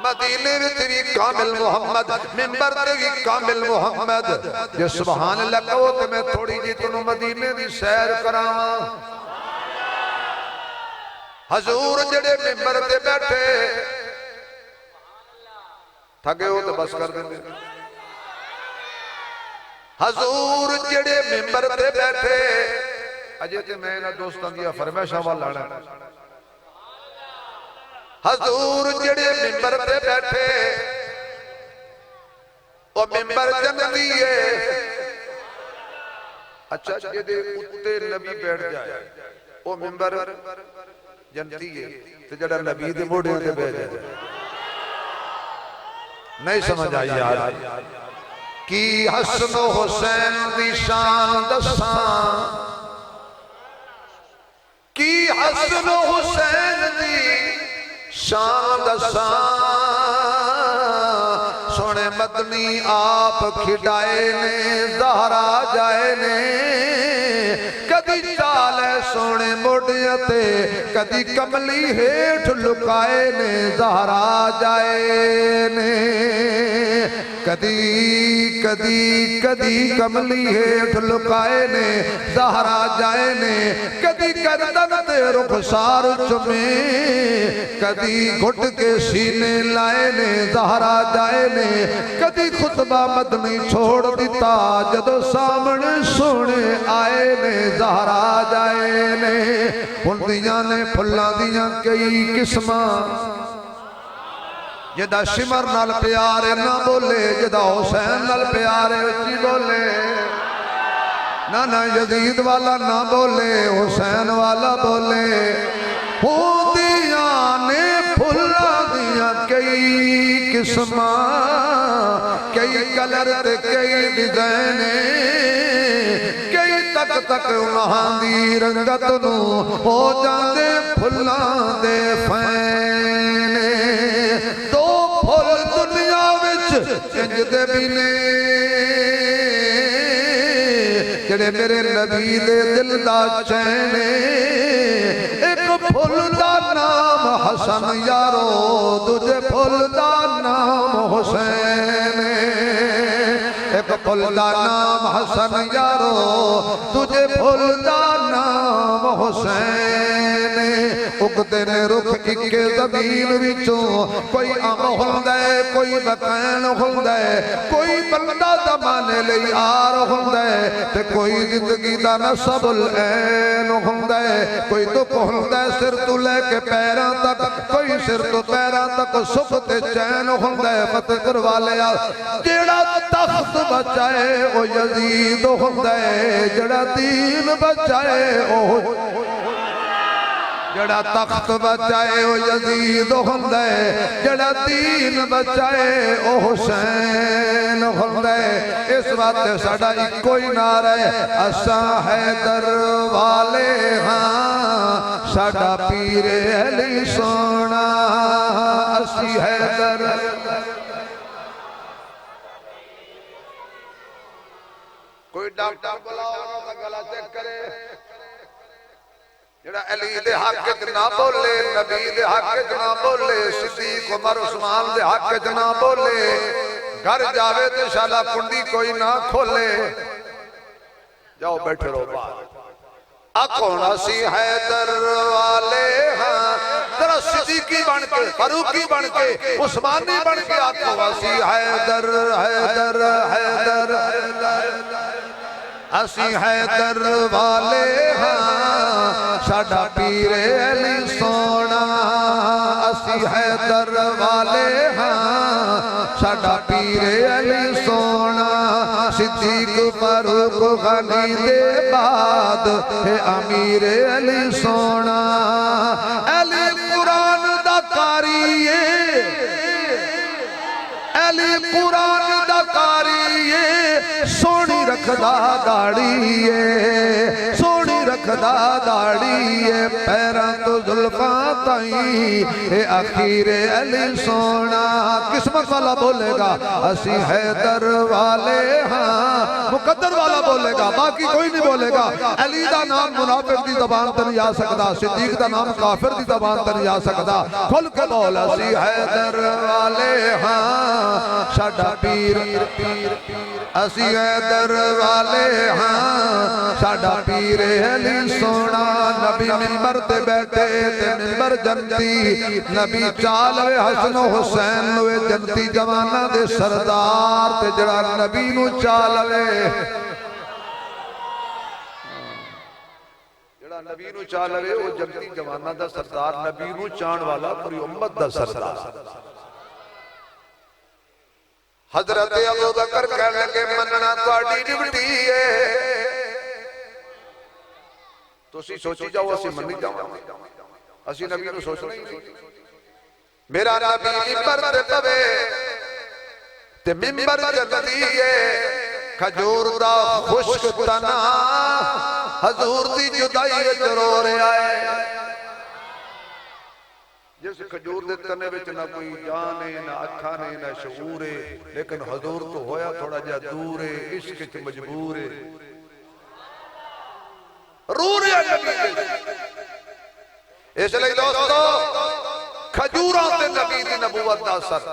मदीने विच भी कामिल मुहम्मद, मिंबर ते भी कामिल मुहम्मद। जे सुभान अल्लाह कहो ते मैं थोड़ी जी तुहानू मदीने दी सैर करावां। हजूर जेड़े मिंबर ते बैठे थके हो तो बस कर देंगे। हजूर जेड़े मिंबर ते बैठे अजे ते मैं इन्हां दोस्तां दी फरमाइशां वाल लाना। हजूर जेड़े मिंबर पे बैठे वो मिंबर जन्नती है। अच्छा जेदे उत्ते नबी बैठ जाए वो मिंबर जन्नती है, ते जेड़ा नबी दे मोढ़े ते बैठ जाए नहीं समझ आई यार। की हसन हुसैन दी शान दसां, की हसन हुसैन दी शान दसां। सोने मदनी आप खिडाए ने ज़हरा जाए ने। कदी चाल सोने मोढ़ियां ते कदी कमली हेठ लुकाए ने ज़हरा जाए ने। कदी कदी कदी कमली हेठ लुकाए ने ज़हरा जाए ने। कदी गर्दन ते रुखसार चुमे, कदी घुट के सीने लाए ने ज़हरा जाए ने। कदी खुतबा मदनी छोड़ दिता जदों सामने सोने आए ने ज़हरा जाए ने। हुंदियां ने फुल्लां दियां कई किस्मां, जिदा शिमर नाल प्यार ना बोले, जिदा हुसैन नाल प्यार उच्ची बोले। ना ना यजीद वाला ना बोले, हुसैन वाला बोले। होंदियां ने फुल्लां दियां कई किस्मां, कई कलर ते कई डिजाइन, कई तक तक उन्हां दी रंगत नू हो जांदे फुल्लां दे फैन। दो फुल दुनिया विच इंज दे भी ने जेड़े मेरे नबी दे दिल दा चैन। एक फुल दा नाम हसन यारो, दूजे फुल दा नाम हुसैन। एक फुल दा नाम हसन यारो, दूजे फुल दा नाम हुसैन। उगते ने रुख इक्के जमीन विचों, कोई अम हुंदा है कोई बकैन हुंदा है, कोई बंदा जमाने लई आर हुंदा है ते कोई जिंदगी दा नसबुल ऐन हुंदा है। कोई दुख हुंदा है सिर तो लेके पैरां तक, कोई सिर तो पैरां तक सुख ते चैन हुंदा है। फतेहपुर वालिया जेड़ा तख्त बचाए ओ यजीद हुंदा है, जेड़ा दीन बचाए ओ जड़ा तख्त बचाए ओ यजीद हुंदा है, जड़ा दीन बचाए ओ हुसैन हुंदा है। इस वास्ते साडा इक्को ही नारा है, असां हैदर वाले हां, साडा पीर अली सोना। असी हैदर कोई डॉक्टर बुलाओ ना गला चेक करे जेड़ा अली दे हक च ना बोले, नबी दे हक च ना बोले, सिद्दीक उमर उस्मान दे हक च ना बोले, घर जावे तो शाला कुंडी कोई ना खोले। जाओ बैठे रहो बाहर। कौन सी हैदर वाले हाँ जरा सिद्दीकी बन के, फारूकी बन के, उस्मानी बन के आखो असी हैदर हैदर हैदर असी हैदर वाले हाँ साडा पीरे अली सोना। असी हैदर वाले हाँ साडा पीरे अली सोना। सिद्दीक फारूक गनी दे बाद है अमीर अली सोना। अली कुरान दा कारी है, अली कुरान दा कारी है, सोनी रखदा दाड़ी है, सोनी रखदा दाड़ी है, पैरां तो जुल्फां ताई ए आखिरे अली सोना। किस्मत वाला बोलेगा असी हैदर वाले हाँ, मुकद्दर वाला बोलेगा, बाकी कोई नहीं बोलेगा। अली दा नाम मुनाफिक दी ज़बान ते नहीं आ सकदा, सिद्दीक दा नाम काफिर दी ज़बान ते नहीं आ सकदा। खुल के बोल असी हैदर वाले हाँ साडा पीर पीर असी हैदर वाले हाँ साडा पीर अली सोना। नबी मिंबर ते बैठे ते मिंबर जनती, नबी चाल वे हसन हुसैन वे जनती जवाना दे सरदार ते जड़ा नबी नू चाल वे, जड़ा नबी नू चाल वे वो जनती जवाना दा सरदार, नबी नू चाण वाला पूरी उम्मत दा सरदार। हजरत अबू बकर कहने लगे मनना तुहाडी ड्यूटी है, तुसी सोची जाओ असी मन्नी जावांगे, असी नबी नू सोचना ही नहीं। मेरा नबी मिंबर ते पवे ते मिंबर जन्नती है, खजूर दा खुश्क तना हजूर दी जुदाई विच रो रहा है। जिस खजूर दे तने विच ना कोई जान है, ना अखा ने, ना शऊर है, लेकिन हजूर तो होया थोड़ा जा दूर है, इश्क च मजबूर है, रो रहा नबी। इसलिए दोस्तों खजूरां ते नबी दी नबूवत दा असर,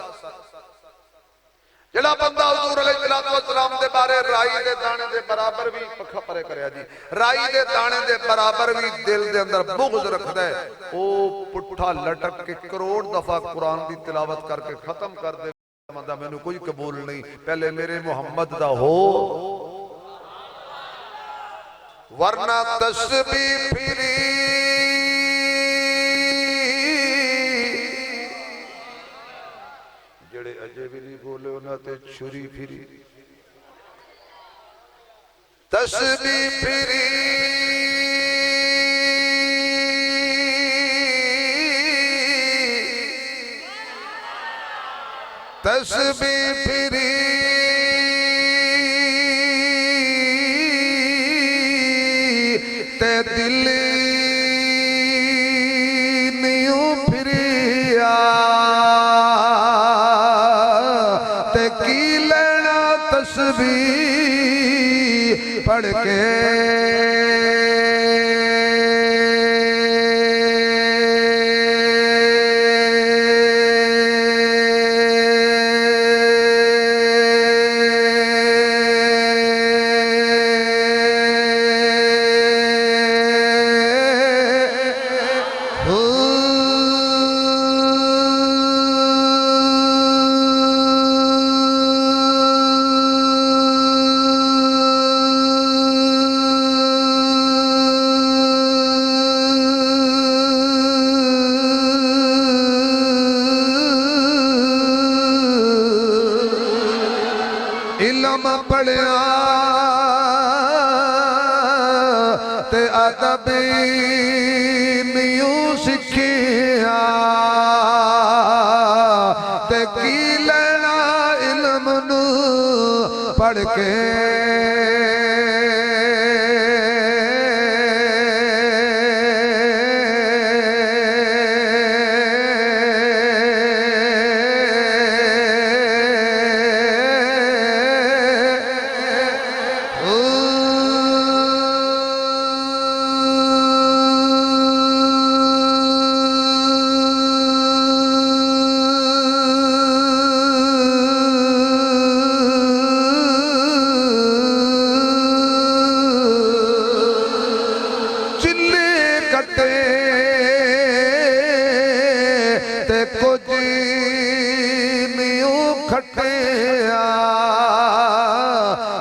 जेड़ा बंदा हुजूर अलैहिस्सलाम दे बारे राई दे दाने दे बराबर भी पखा परे करया जी, राई दे दाने दे बराबर भी दिल दे अंदर बुग़्ज़ रखदा है, ओ पुट्ठा लटक के करोड़ दफा कुरान दी तिलावत करके खत्म कर दे, बंदा मैनू कोई कबूल नहीं, पहले मेरे मुहम्मद दा हो वरना तस्बीह फिरी। जेड़े अजे भी नहीं बोले उन्हां ते छुरी फिरी, तस्बीह फिरी तस्बीह फिरी ते दिल न्यू फिरिया ते की लेना तस्बीह पढ़ के। इल्म पढ़िया ते अदब न्यू सिखिया ते की लेना इल्म नू पढ़ के। Oh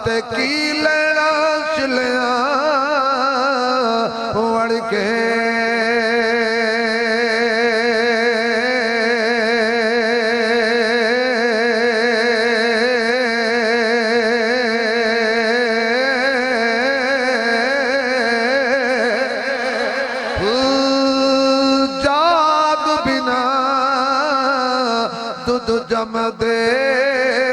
ते की लेना चलिया वड़ के जम दे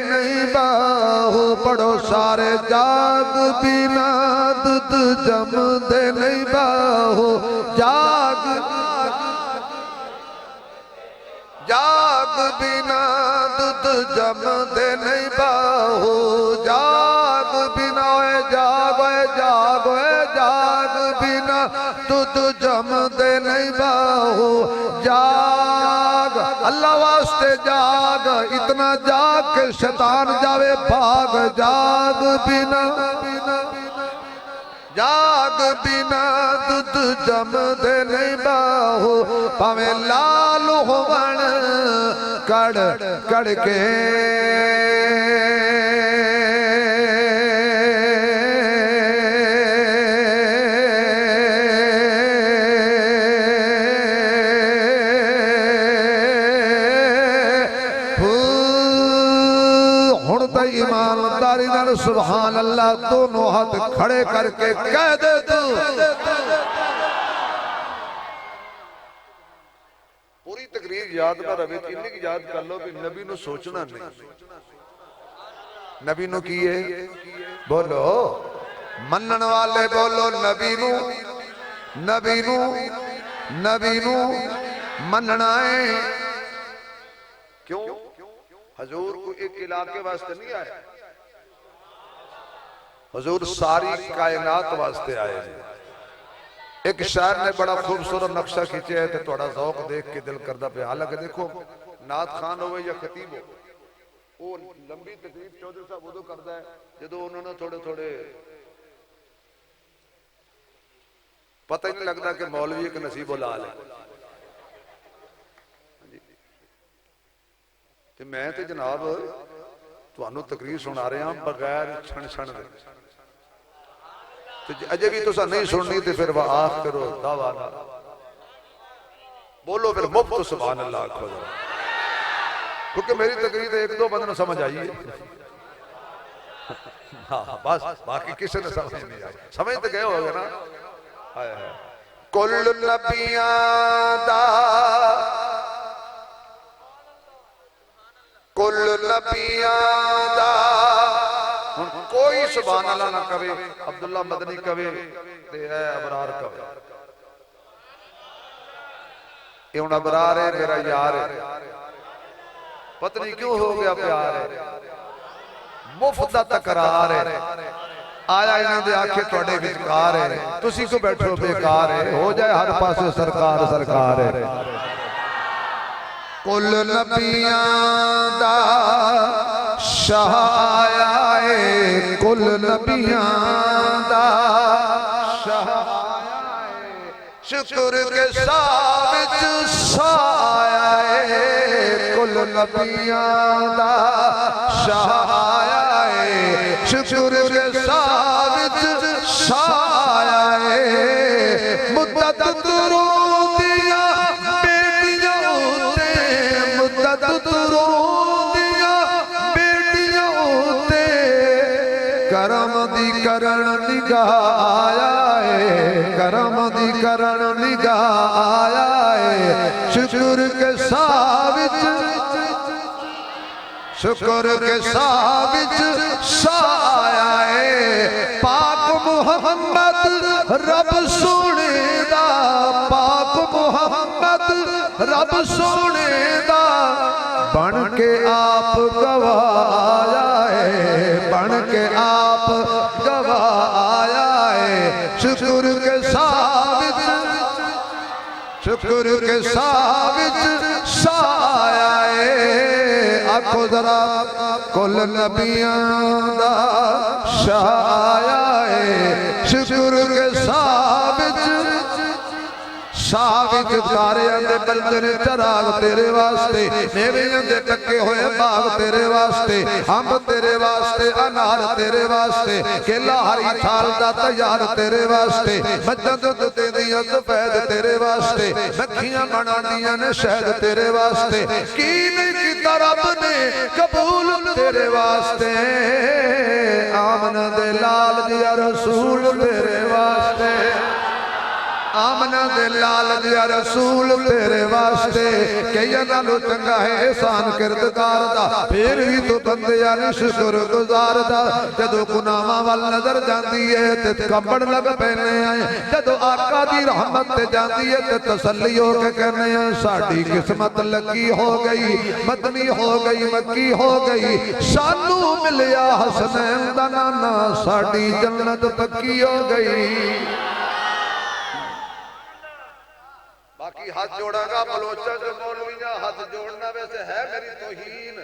नहीं बाहू पढ़ो सारे जाग बिना दूध जम दे नहीं बाहू जाग जाग बिना दूध जम दे नहीं बाहू जाग बिना जाग जाग जाग बिना दूध जम दे नहीं बाहू जाग अल्लाह वास्ते जाग इतना जाग के शैतान जावे भाग जाग बिना जाग बिना दूध जम दे नहीं बाहू भावे लाल होवन कड़ कड़ के ईमानदारी नाल सुभान अल्लाह दोनों हाथ खड़े करके कह दे तू पूरी तकरीर याद ना रहे तो इन्नी की याद कर लो कि नबी नु सोचना नहीं नबी नु की है बोलो मनन वाले बोलो नबी नु नबी नु नबी नु मनना है क्यों हजूर को एक इलाके वास्ते नहीं आए हजूर सारी कायनात वास्ते आए एक शायर ने बड़ा खूबसूरत नक्शा खींचा है तो थोड़ा ज़ौक देख के दिल करदा पे हालांकि देखो नात खान हो या खतीब हो वो लंबी तकरीर चौधरी साहब उदो करता है जो उन्होंने थोड़े थोड़े पता ही नहीं लगता कि मौलवी एक नसीबो लाल है ते मैं तो जनाब तुहानू तकरीर सुना रहा बगैर छण छण अजे भी तुसा नहीं सुननी तो फिर आख करो दावा ना बोलो फिर मुफ्त सुभान अल्लाह आखो क्योंकि मेरी तकरीर एक दो बंदे समझ आई है हाँ बस बाकी किसी ने समझ नहीं आई समझ तो गए होगे ना कुल नबियां दा कुल नबियां दा कोई सुभान अल्लाह ना कवे अब्दुल्ला मदनी कवे ते है अबरार कवे ये हुन अबरार है मेरा यार है पत्नी क्यों हो गया प्यार है मुफ्त दा तकरार है आया इन्हां दे आखे तुहाडे विचकार है तुसी क्यों बैठो बेकार है हो जाए हर पासे सरकार सरकार है कुल नबियां दा शाह आया है कुल नबियां दा शाह आया है शुक्र के साथ विच साया है कुल नबियां दा शाह आया है शुक्र के साथ विच साया है मुद्दत तुरूदिया बेटियां उते मुद्दत तुरूदिया बेटियां उते करम दी करण निगाह आया है करम दी करण निगाह आया है शुक्र के साथ शुक्र के साथ साया है पाक मुहम्मद रब सोने दा पाक मुहम्मद रब सोने दा बन के आप गवाया है बन के आप गवाया है शुक्र के साथ साया है आखो जरा कुल नबियां दा शाया है शुक्र के साथ दी चितारियां दे बलदे ने चराग तेरे वास्ते, मेवेयां दे टके होए बाग तेरे वास्ते, अंब तेरे वास्ते, अनार तेरे वास्ते, केला हरी छाल दा तैयार तेरे वास्ते, मज्जां दुध देंदियां सफेद तेरे वास्ते, मक्खियां बनांदियां ने शहद तेरे वास्ते, की नहीं कीता रब ने कबूल तेरे वास्ते, आमना दे लाल दिया रसूल तेरे वास्ते, आमना दे लाल दिया रसूल तेरे वास्ते, कईयां नालों चंगा है एहसान किरदार दा, फिर भी तू बंदियां ने शुक्र गुजार दा, जदों गुनाहां वल नजर जांदी है ते कंबण लग पैने आए, जदों आका दी रहमत ते जांदी है ते तसल्ली हो के कहने आ साडी किस्मत लगी हो गई, मदनी हो गई, मक्की हो गई, सानू मिलिया हसनैन दा नाना, साडी जन्नत पक्की हो गई। बाकी हाथ जोड़ागा बलोचा जो मौलवियां हाथ जोड़ना वैसे है मेरी तौहीन,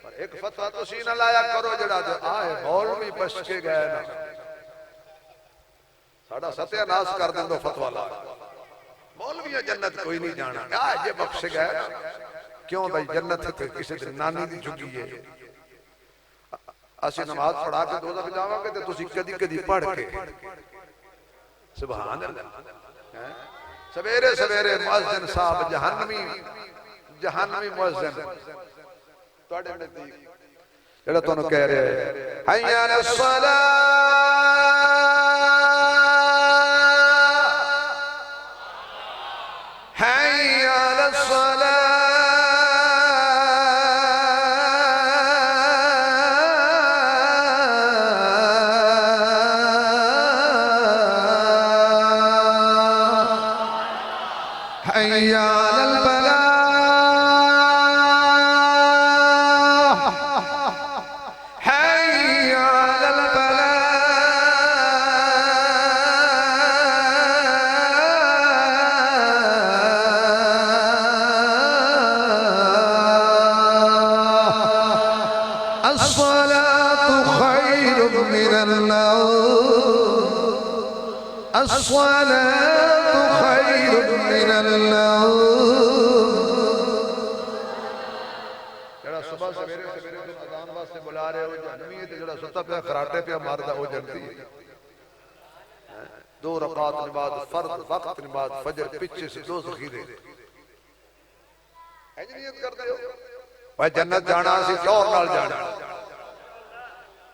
पर एक फतवा तुसी ना लाया करो जड़ा जो आए मौलवी बच के गए ना साडा सत्यानाश कर देंदो फतवा ला, मौलवियां जन्नत कोई नहीं जाना आ जे बख्श गए ना, क्यों भाई जन्नत ते किसी दिन नानी दी झुगी है, असि नमाज पढ़ा के दोज़ख जावांगे ते तुसी कदी कदी पढ़ के सुभान अल्लाह सवेरे सवेरे मुअज्जिन साहब जहन्नमी मुअज्जिन ਤੁਹਾਡੇ ਨਜ਼ਦੀਕ ਜਿਹੜਾ ਤੁਹਾਨੂੰ ਕਹਿ ਰਿਹਾ ਹੈ ਹਯ्या ਅਲਸ ਸਲਾਹ ਹਯ्या ਅਲਸ ਸਲਾਹ हय्या अलल फलाह हय्या अलल फलाह अस्सलातु खैरुम मिनन नौम अस्सलातु खैरुम जड़ा सुबह सवेरे सवेरे तुम अजान वास्ते बुला रहे हो जहन्नमी है, जड़ा सुता पिया खराटे पिया मारदा वो जन्नती है। दो रकात नमाज फर्ज वक्त नमाज फजर पीछे से दो ज़खीरे इंज नियत करदे हो भाई जन्नत जाना सी चौर नाल जाना,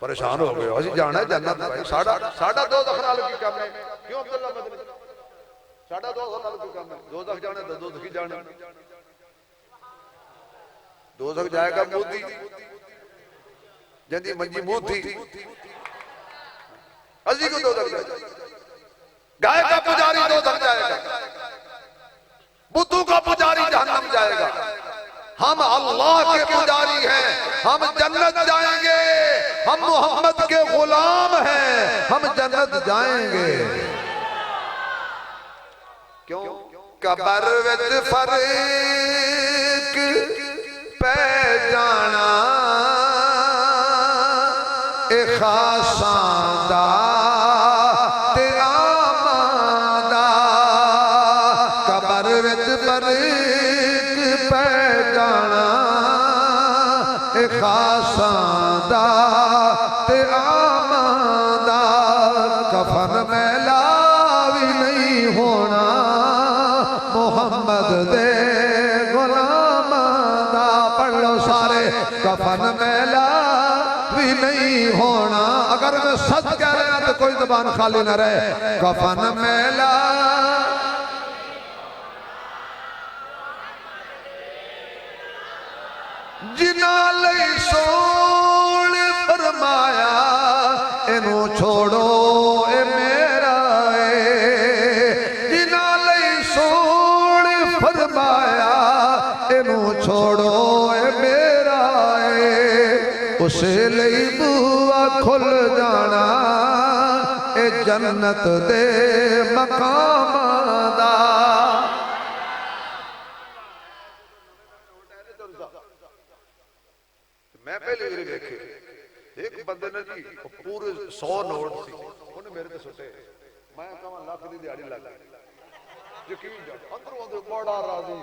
परेशान हो गए असी जाना जन्नत भाई साडा दो नाल की काम है, क्यों अब्दुल्ला मदनी साडा दोज़ख नाल कोई काम है, दोज़ख जाने तो दोज़खी जाने, दोज़ख जाएगा मोदी जंदी मंजी मुंह थी अजी को दोज़ख जाएगा, गाय का पुजारी दोज़ख जाएगा, बुद्धू का पुजारी जहन्नम जाएगा, हम अल्लाह के पुजारी हैं, हम जन्नत जाएंगे, हम मोहम्मद के गुलाम हैं, हम जन्नत जाएंगे। क्यों कबर विच फर्क पै जाना ए खासां दा ते आमां दा, कबर विच फर्क पै जाना ए खासां दा ते आमां दा, कफन मैला भी नहीं होना मोहम्मद दे गुलाम दा, पढ़ लो सारे कफन मैला भी नहीं होना, अगर मैं सच कह रहा तो कोई ज़बान खाली न रहे, कफन मैला जिन्ना लई सोने फरमाया इनू छोड़ो ए मेरा इनू छोड़ो ए मेरा उस लई बुआ खुल जाना ए जन्नत दे मकाम दा। मैं पहले भी देखे एक बंदे ने जी पूरे 100 नोट सी उन्हें मेरे पे सुटे, मैं कहा लाख दी दिहाड़ी लग गई यकीन जान अंदरों अंदर बड़ा राजी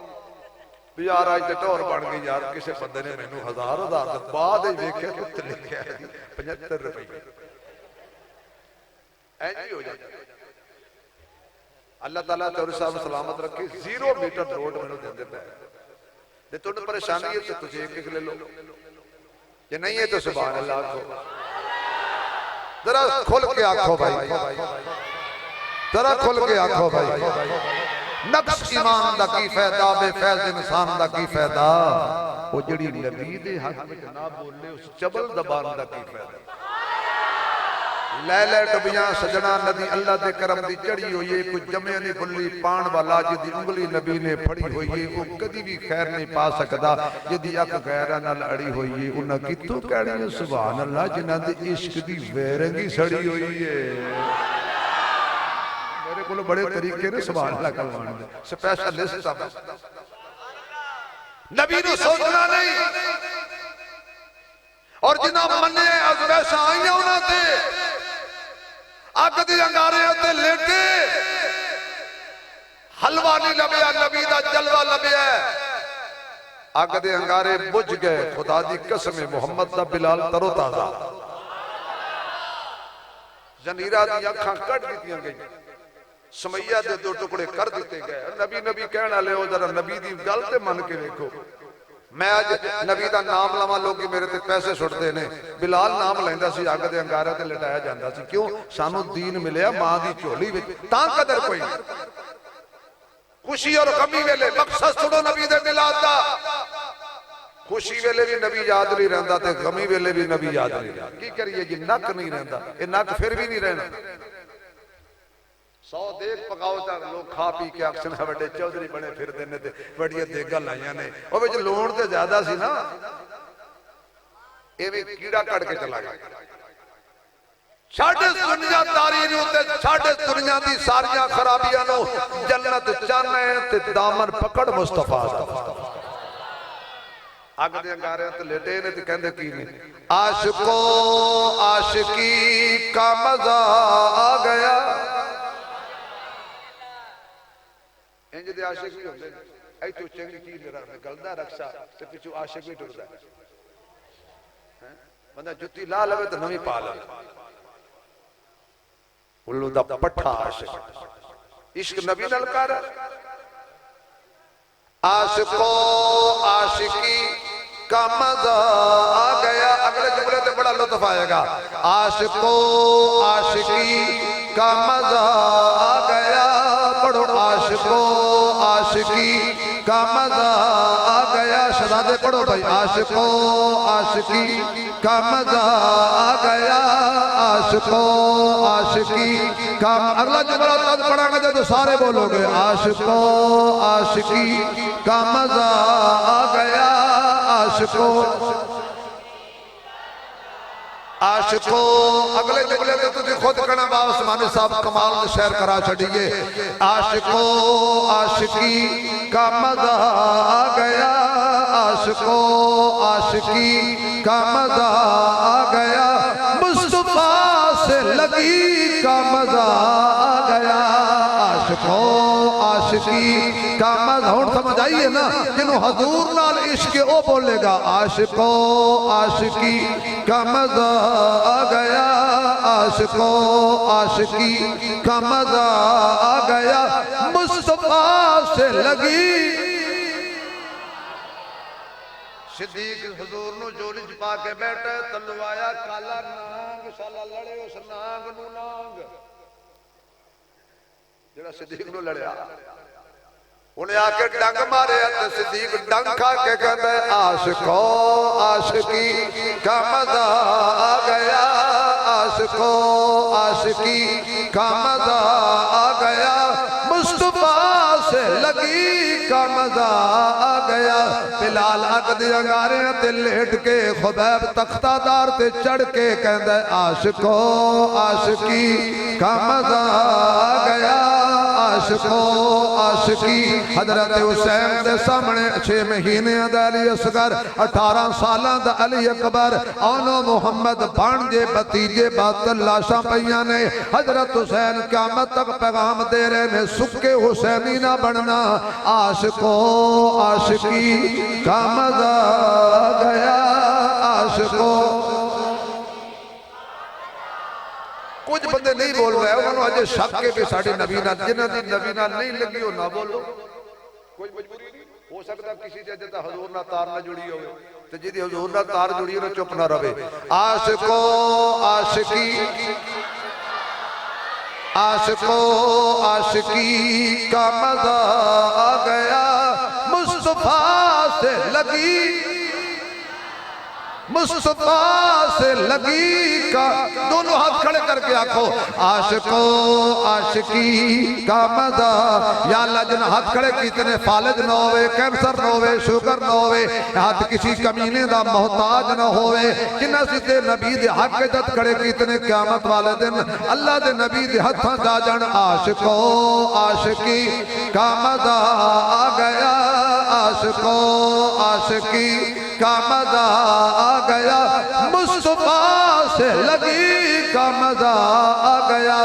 भी यार आज तो टोर बन गई यार किसी बंदे ने मैनू 1000 बाद ही वेख्या तो उत्ते लिखिया 75 रुपए इंज ही हो जाए। अल्लाह ताला चौधरी साहब सलामत रखे 0 मीटर रोड मैनू देंदे पे ते तुहानू परेशानी है तो तुसीं एक ले लो जे नहीं है तो सुभान अल्लाह आखो जरा खुल के आखो भाई जरा खुल के आखो भाई नफ्स ईमान दा की फायदा बेफैज इंसान दा की फायदा वो जड़ी नबी दे हक विच ना बोले उस चबल जबान दा की फायदा लै लै डबियां सजना नदी अल्लाह दे करम दी चढ़ी हुई है कोई जमे नहीं बुल्ली पान वाला जिदी उंगली नबी ने फड़ी हुई है वो कदी भी खैर नहीं पा सकदा जिदी अख गैरां नाल अड़ी हुई है उन्हां कितों कहणी है सुभान अल्लाह जिन्हां दे इश्क दी वेरंगी सड़ी हुई है। मेरे को बड़े तरीके ने सुभान अल्लाह कहवाण दे स्पेशलिस्ट सब नबी नु सोचना नहीं और जिन्हां मन्ने अज़मैशां आईयां उन्हां ते अग दे अंगारे उत्ते लेटे हलवा नहीं लभया नबी दा जलवा लभया अग दे अंगारे बुझ गए खुदा दी कसम मुहम्मद दा बिलाल तरो ताजा जनीरा दी अखां कट दित्तियां गई समैया दे 2 टुकड़े कर दिते गए नबी नबी कहण वाले हो जरा नबी दी गल ते मन के देखो मैं अज नबी दा नाम लवा लोग मेरे ते पैसे सुटते ने बिलाल नाम लैंदा सी अग दे अंगारे ते लटाया जांदा सी क्यों सानू दीन मिलिया मां दी झोली विच तां कदर कोई खुशी और गमी वेले मकसद सुनो नबी दे मिलाद दा खुशी वेले भी नबी याद नहीं रहंदा ते गमी वेले भी नबी याद नहीं रहंदा की करिए जी नक नहीं रहंदा ए नक फिर भी नहीं रहना 100 देख पकाओ ता लोग खा पी के अक्सर बड़े चौधरी बने फिरदे ने ते बड़ियां देगां लाइयां ने ओ विच लोण ते ज्यादा सी ना एवें कीड़ा कट के चला गया छड़ दुनिया तारी नु ते छड़ दुनिया दी सारियां खराबियां नु जन्नत चाहना ते दामन पकड़ मुस्तफा दा अग दे अंगारे ते लेटे ने ते कहंदे की ने आशिको आशिकी का मजा आ गया इंज दे आशिक भी होंदे ऐ तो चंगी चीज गलदा रक्षा ते पिछू आशिक भी टुरदा है बंदा जुत्ती ला लवे तो नवी पा ले उल्लू दा पट्ठा आशिक इश्क नबी नाल कर आशिको आशिकी का मजा आ गया अगले जुमले ते बड़ा लुत्फ आएगा आशिको आशिकी का मजा आ गया पढ़ो आशिको आशिकी का मजा आ गया शहजादे पढ़ो भाई आशिको आशिकी का मजा आ गया आशिको आशिकी का अगला जुमला तब पढ़ांगे जब सारे बोलोगे आशिको आशिकी का मजा आ गया आशिको आशिको अगले जुमले में तुझे खुद कहना बाबा उस्मानी साहब कमाल शेर करा छड़िए आशिको आशिकी का मजा आ गया आशिको आशिकी का मजा आ गया मुस्तफा से लगी का मजा आ गया आशिको आशिकी का मजा हुण समझ आइए ना जिन्हों हजूर नाल इश्क ओ बोलेगा आशिको आशिकी का मजा आ गया आशिको आशिकी का मजा आ गया मुस्तफा से लगी सिद्दीक हुजूर नु जोड़ी च पा के बैठे तलवाया काला नांग साला लड़े उस नांग नु नांग जेड़ा सिद्दीक नु लड़या उन्हें आके डंग मारे ते सिद्दीक डंग खा के कहंदा आशिको आशिकी का मजा आ गया आशिको आशिकी का मजा आ गया मुस्तफा से लगी का मजा आ गया बिलाल अग दे अंगारे ते लेट के खुबैब तख्तादार ते चढ़ के कहंदा आशिको आशिकी का मजा आ गया आशिको आशिकी हजरत हुसैन दे सामने 6 महीने दा अली असगर 18 सालां दा अली अकबर औनो मुहम्मद भांजे भतीजे बातल लाशां पईयां ने हजरत हुसैन क़यामत तक पैगाम दे रहे ने सुक्के हुसैनी ना बनना आशिको आशिकी का मजा गया आशिको कुछ बंदे नहीं बोल रहे उन्होंने अजे शक है कि साड़ी नबी नाल जिन्हां दी नबी नाल नहीं लगी हो ना बोलो कोई मजबूरी नहीं हो सकता किसी दे अजे तां हुजूर नाल तार ना जुड़ी होवे ते जिहदी हुजूर नाल तार जुड़ी हो चुप ना रवे आशिको आशिकी आशिको आशिकी का मजा आ गया मुस्तफा से लगी मुस्तफा से लगी का दोनों हाथ खड़े करके आखो आशिको आशिकी का मजा या अल्लाह जिन हाथ खड़े कितने फालिज न होवे कैंसर न होवे शुगर न होवे हाथ किसी कमीने दा मोहताज न होवे जिन्ना सीधे नबी दे हक इज्जत खड़े कितने क़यामत वाले दिन अल्लाह दे नबी दे हत्थां जा जान आशिको आशिकी का मजा आ गया आशिको आशिकी का मजा आ गया मुस्तफा से लगी का मजा आ गया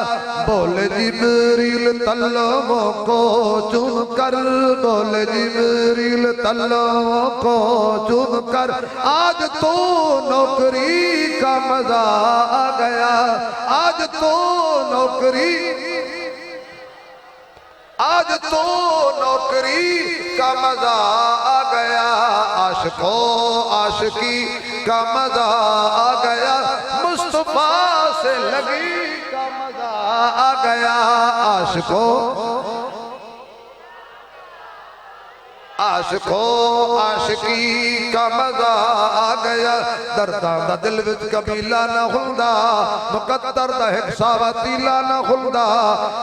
बोले जिब्रील तल्लों को चुन कर बोले जिब्रील तल्लों को चुन कर आज तो नौकरी का मजा आ गया आज तो नौकरी आज तो नौकरी का मजा आ गया आशिको आशिकी का मजा आ गया मुस्तफा से लगी का मजा आ गया आशिको आशिको आशिकी का मजा आ गया दर्दां दा दिल विच कबीला ना हुंदा मुकद्दर दा हिस्सा वतीला ना हुंदा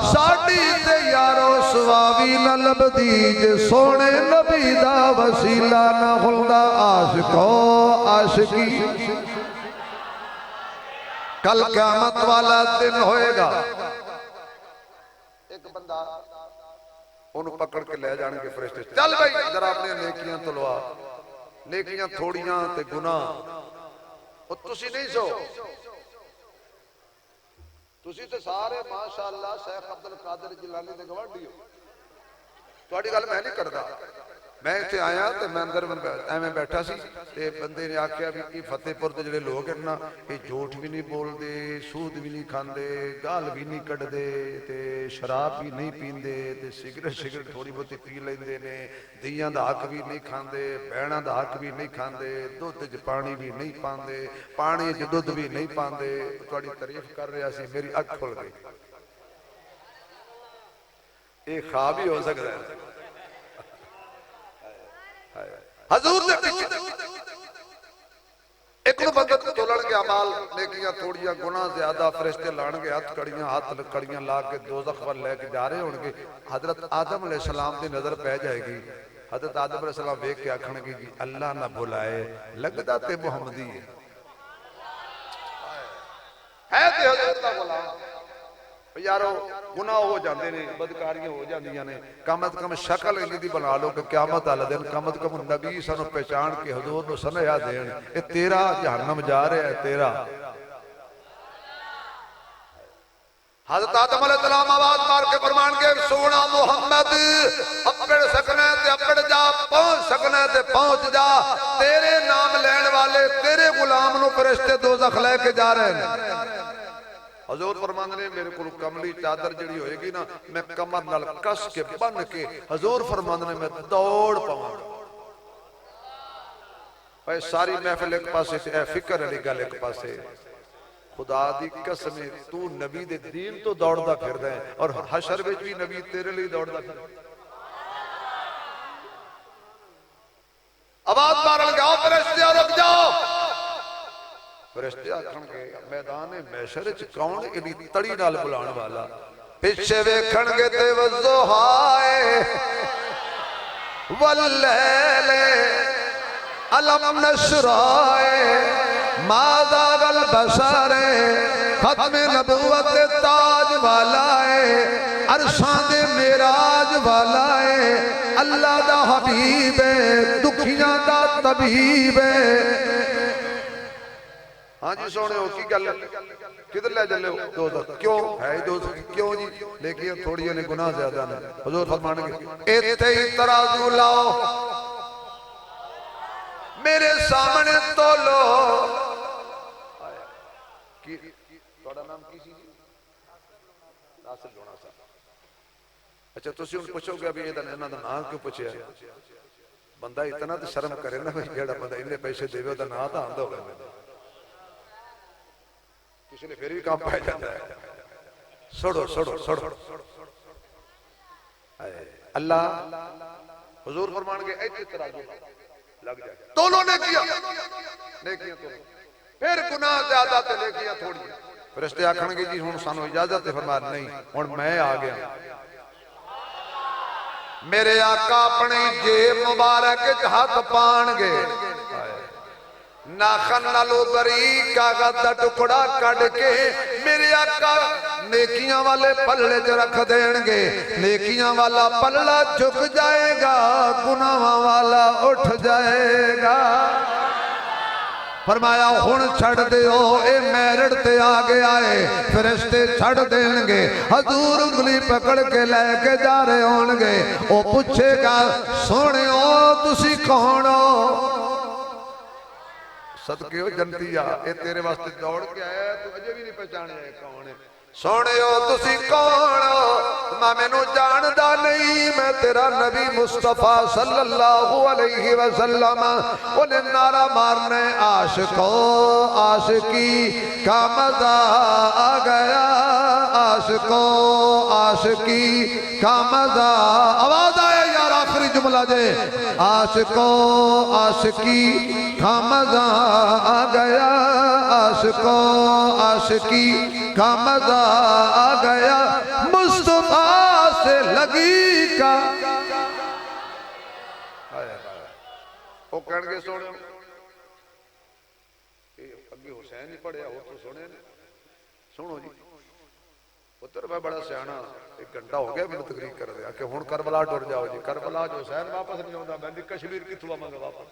साडी ते यारो सवावी ना लभदी जे सोने नबी दा वसीला ना हुंदा आशिको आशिकी कल क़यामत वाला दिन होएगा एक बंदा उन्हें पकड़ के ले जाने फरिश्ते चल भाई जरा अपने नेकियां तुलवा नेकियां थोड़ियां ते गुनाह और तुसी नहीं सो तुसी ते सारे माशाअल्लाह शेख अब्दुल कादिर जिलानी दे गवांढी हो तुहाडी गल मैं नहीं करदा मैं इत्थे आया तो मैं अंदर एवें बैठा सी ते बंदे ने आख्या भी कि फतेहपुर दे जिहड़े लोग हैं ना ये झूठ भी नहीं बोलते सूद भी नहीं खांदे गाल भी नहीं कढ़दे ते शराब भी नहीं पींदे ते सिगरेट थोड़ी बहुती पी लैंदे ने दीयां दा हक भी नहीं खांदे भैणां दा हक भी नहीं खांदे दुध च पानी भी नहीं पांदे पानी च दुध भी नहीं पांदे तुहाडी तारीफ कर रहा सी मेरी अख खुल गई ये ख्वाब ही हो सकता है हजूर दे पीछे एक नु बंदा तोलन के अमाल नेकियां थोड़ियां गुनाह ज्यादा फरिश्ते लाणगे हाथ कड़ियां ला के दोज़ख वाल लेके जा रहे होंगे हजरत आदम अलैहिस्सलाम दी नजर पै जाएगी हजरत आदम अलैहिस्सलाम देख के आखणगे कि अल्लाह ना बुलाए लगदा ते मुहम्मदी है ते हजरत दा गुलाम यारो गुनाह हो जाते ने बदकारियां हो जांदियां ने कम अज कम शक्ल इन्हीं दी बना लो कि क़यामत वाले दिन कम अज कम नबी सानू पहचान के हुजूर नू सनेहा देन ए तेरा जहन्नम जा रहा है तेरा हज़रत आदम अलैहिस्सलाम आवाज मार के फरमान के सोना मुहम्मद अपड़ सकना ते अपड़ जा पहुंच सकना ते पहुंच जा तेरे नाम लेने वाले तेरे गुलाम नू फरिश्ते दोज़ख लेके जा रहे हैं हजूर फरमांदे ने मेरे को कमली चादर जिहड़ी होएगी ना मैं कमर नाल कस के बन के हजूर फरमांदे ने मैं दौड़ पावांगा भाई सारी महफिल एक पासे ते फिक्र वाली गल एक पासे खुदा दी कसम तू नबी दे दीन तो दौड़दा फिरदा है और हशर विच भी नबी तेरे लिए दौड़दा फिरदा आवाज मारन गया फरिश्ते रुक जाओ फरिश्ते आखणगे मैदान महशर च कौन इन्नी तड़ी नाल बुलाने वाला पिछे वेखणगे ते वज़ुहाए वल्लैले अलम नशराए माज़ा वल बशरे खत्म नबुवत ताज वाला है अरशां दे मेरा वाला है, अल्लाह दा हबीब है, दुखियां दा तबीब है। हाँ जी सोने हो की गल किधर ले चले हो दोस्त? क्यों है दोस्त? क्यों जी? लेकिन थोड़ी ने गुनाह ज्यादा ने। हुजूर फरमानेंगे इत्थे ही तराजू लाओ, मेरे सामने तोलो। ਤੁਹਾਡਾ ਨਾਮ ਕੀ ਸੀ ਜੀ? ਨਾਸਰ ਲੋਣਾ ਸਾਹਿਬ। अच्छा तुसी हुण पुछोगे भी इन्हां दा नाम क्यों पुछया? बंदा इतना तो शर्म करे ना भाई, जेड़ा बंदा इन्ने पैसे देवे ओदा नाम तो आंदा होगा। किसी ने फिर भी काम पाया जाता है। छोड़ो छोड़ो छोड़ो। अल्लाह हुजूर फरमानगे ऐसे तराजू लग जाए, तोलो नेकियां नेकियां तोलो, फिर गुनाह ज्यादा ते नेकियां थोड़ी। फरिश्ते आखणगे जी हुण सानू इजाजत है। फरमाया नहीं, हुण मैं आ गया। मेरे आका अपनी जेब मुबारक हाथ पाणगे, नाखन नालों बारीक कागज दा टुकड़ा कट के मेरे आका नेकियां वाले पल्ले च रख देंगे। नेकियां वाला पल्ला झुक जाएगा, गुनाहां वाला उठ जाएगा। फरमाया हुण छड़ दिओ, ए मैरड़ ते आ गया है। फरिश्ते छड़ देंगे, हजूर उंगली पकड़ के लेके जा रहे होंगे। ओ पूछेगा सोहणियो तुसी कौन हो? सदके हो जनतिया, ए तेरे वास्ते दौड़ के आया, तू अजे भी नहीं पहचाने कौन है। सोहणियो तुसी कौन हो? मैं मैनू जानदा नहीं, मैं तेरा नबी मुस्तफा सल्लल्लाहु अलैहि वसल्लम। उन्हें नारा मारने आशिको आशिकी का मजा आ गया, आशिको आशिकी का मजा। आवाज आए यार, आखिरी जुमला जे, आशिको आशिकी का मजा आ गया, आशिको आशिकी का मजा आ गया, मुस्तफा से लगी का। वो कहणगे सुनो, अगे हुसैन ही पढ़िया हो तो सुने ने। सुनो जी पुत्र, मैं बड़ा सियाना, एक घंटा हो गया मैंने तकरीर कर दिया कि हुण करबला टुर जाओ जी। करबला जो हुसैन वापस नहीं आता, मैं कश्मीर किथों आवांगा वापस?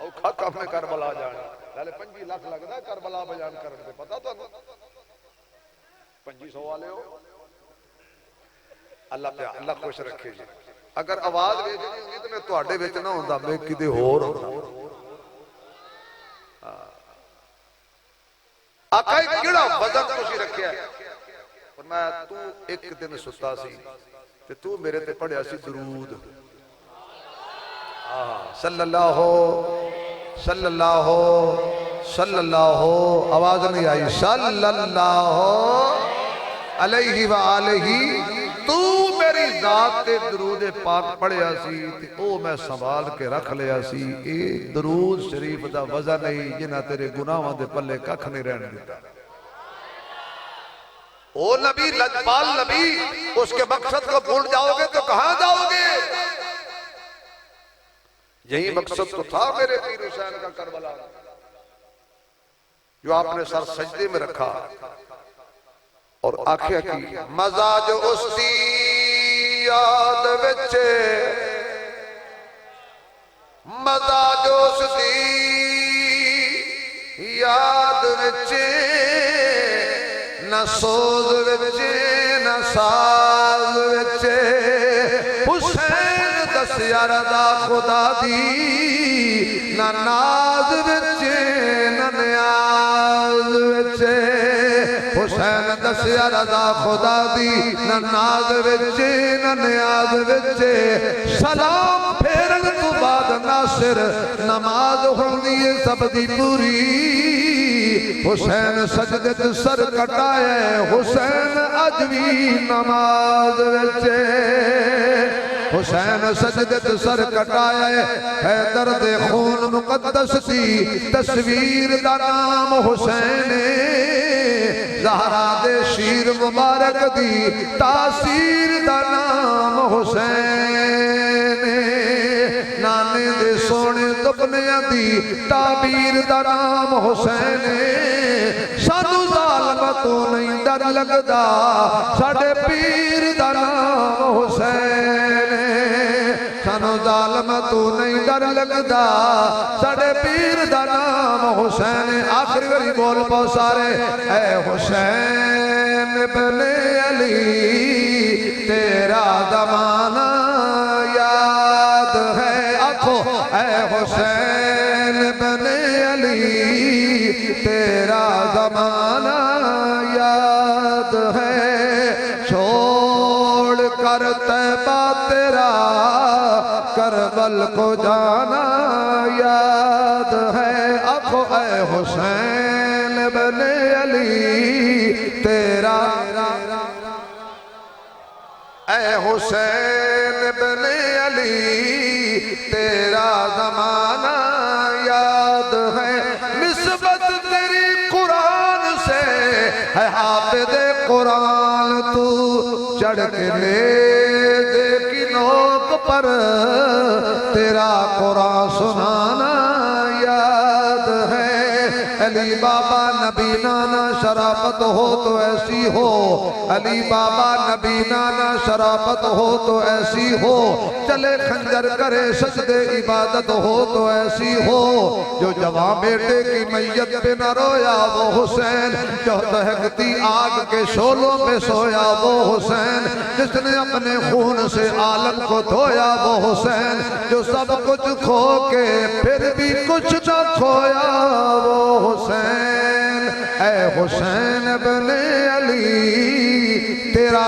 औखा काम है करबला जाना, नाले 25 लाख लगदा करबला बयान करन ते, पता तुहानू? 2500 वाले हो। अल्लाह पे अल्लाह खुश रखे जी। अगर आवाज वेचनी होंगी तो मैं तुहाडे विच ना हुंदा, मैं किते होर हुंदा। आका किहड़ा वजन तुसी रखिया? फरमाया तू एक दिन सुता सी ते तू मेरे ते पढ़िया सी दरूद सल्लल्लाहु सल्लल्लाहु सल्लल्लाहु, आवाज नहीं आई, सल्लल्लाहु अलैहि व आलिही। तू मेरी जात ते दरूद पाक पढ़िया सी ते ओ मैं संभाल के रख लिया सी। ए दरूद शरीफ दा वजन नहीं जिन्हां तेरे गुनाहां दे पल्ले कख नहीं रहन दिता। ओ नबी लजपाल नबी, उसके मकसद को भूल जाओगे तो कहां जाओगे? यही मकसद तो था मेरे पीर हुसैन का करबला, जो आपने सर सजदे में रखा और आखिया की मजा जो उसकी याद विच, मजा जो उसकी याद विच, न सोज विच न साज विच। हुसैन दसिया रदा खुदा दी, न नाज विच न न्याज विच। हुसैन दसिया रदा खुदा दी, न नाज विच न न्याज विच। सलाम फेरन तो बाद नासिर नमाज होंदी है सब दी पूरी। हुसैन सजदे च सर कटाए, हुसैन अज भी नमाज विच। हुसैन सजदे च सर कटाए, हैदर दे खून मुकद्दस दी तस्वीर दा नाम हुसैन। ज़हरा दे शीर मुबारक दी तासीर दा नाम हुसैन। नाने दे सोने दुपनिया दी ताबीर दा नाम हुसैन। सानू ज़ालिम तू नहीं डर लगदा साडे पीर दा नाम हुसैन सानू जालम तू नहीं डर लगदा साडे पीर दा नाम हुसैन आखिरी बारी बोल पाओ सारे ऐ हुसैन इब्ने अली तेरा ज़माना याद है आखो ऐ हुसैन इब्ने अली तेरा ज़माना याद है छोड़ कर तैबा तेरा करबल को जाना याद है आखो ऐ हुसैन इब्ने अली तेरा ऐ हुसैन इब्ने अली तेरा ज़माना याद है निस्बत तेरी कुरान से है हाफिज़ कुरान तू चढ़ के ले दे की नोक पर तेरा कुरान सुनाना याद है अली बाबा नबी नाना शराफत हो तो ऐसी हो अली बाबा नबी नाना शराफत हो तो ऐसी हो चले खंजर करे सजदे इबादत हो तो ऐसी हो जो जवां बेटे की मैयत पे न रोया वो हुसैन जो दहकती आग के शोलों में सोया वो हुसैन जिसने अपने खून से आलम को धोया वो हुसैन जो सब कुछ खो के फिर भी कुछ न खोया वो हुसैन ऐ हुसैन इब्ने अली तेरा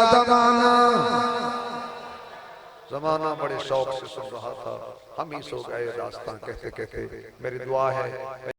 ज़माना बड़े शौक से सुन रहा था हम ही सो गए दास्तां कहते कहते मेरी दुआ है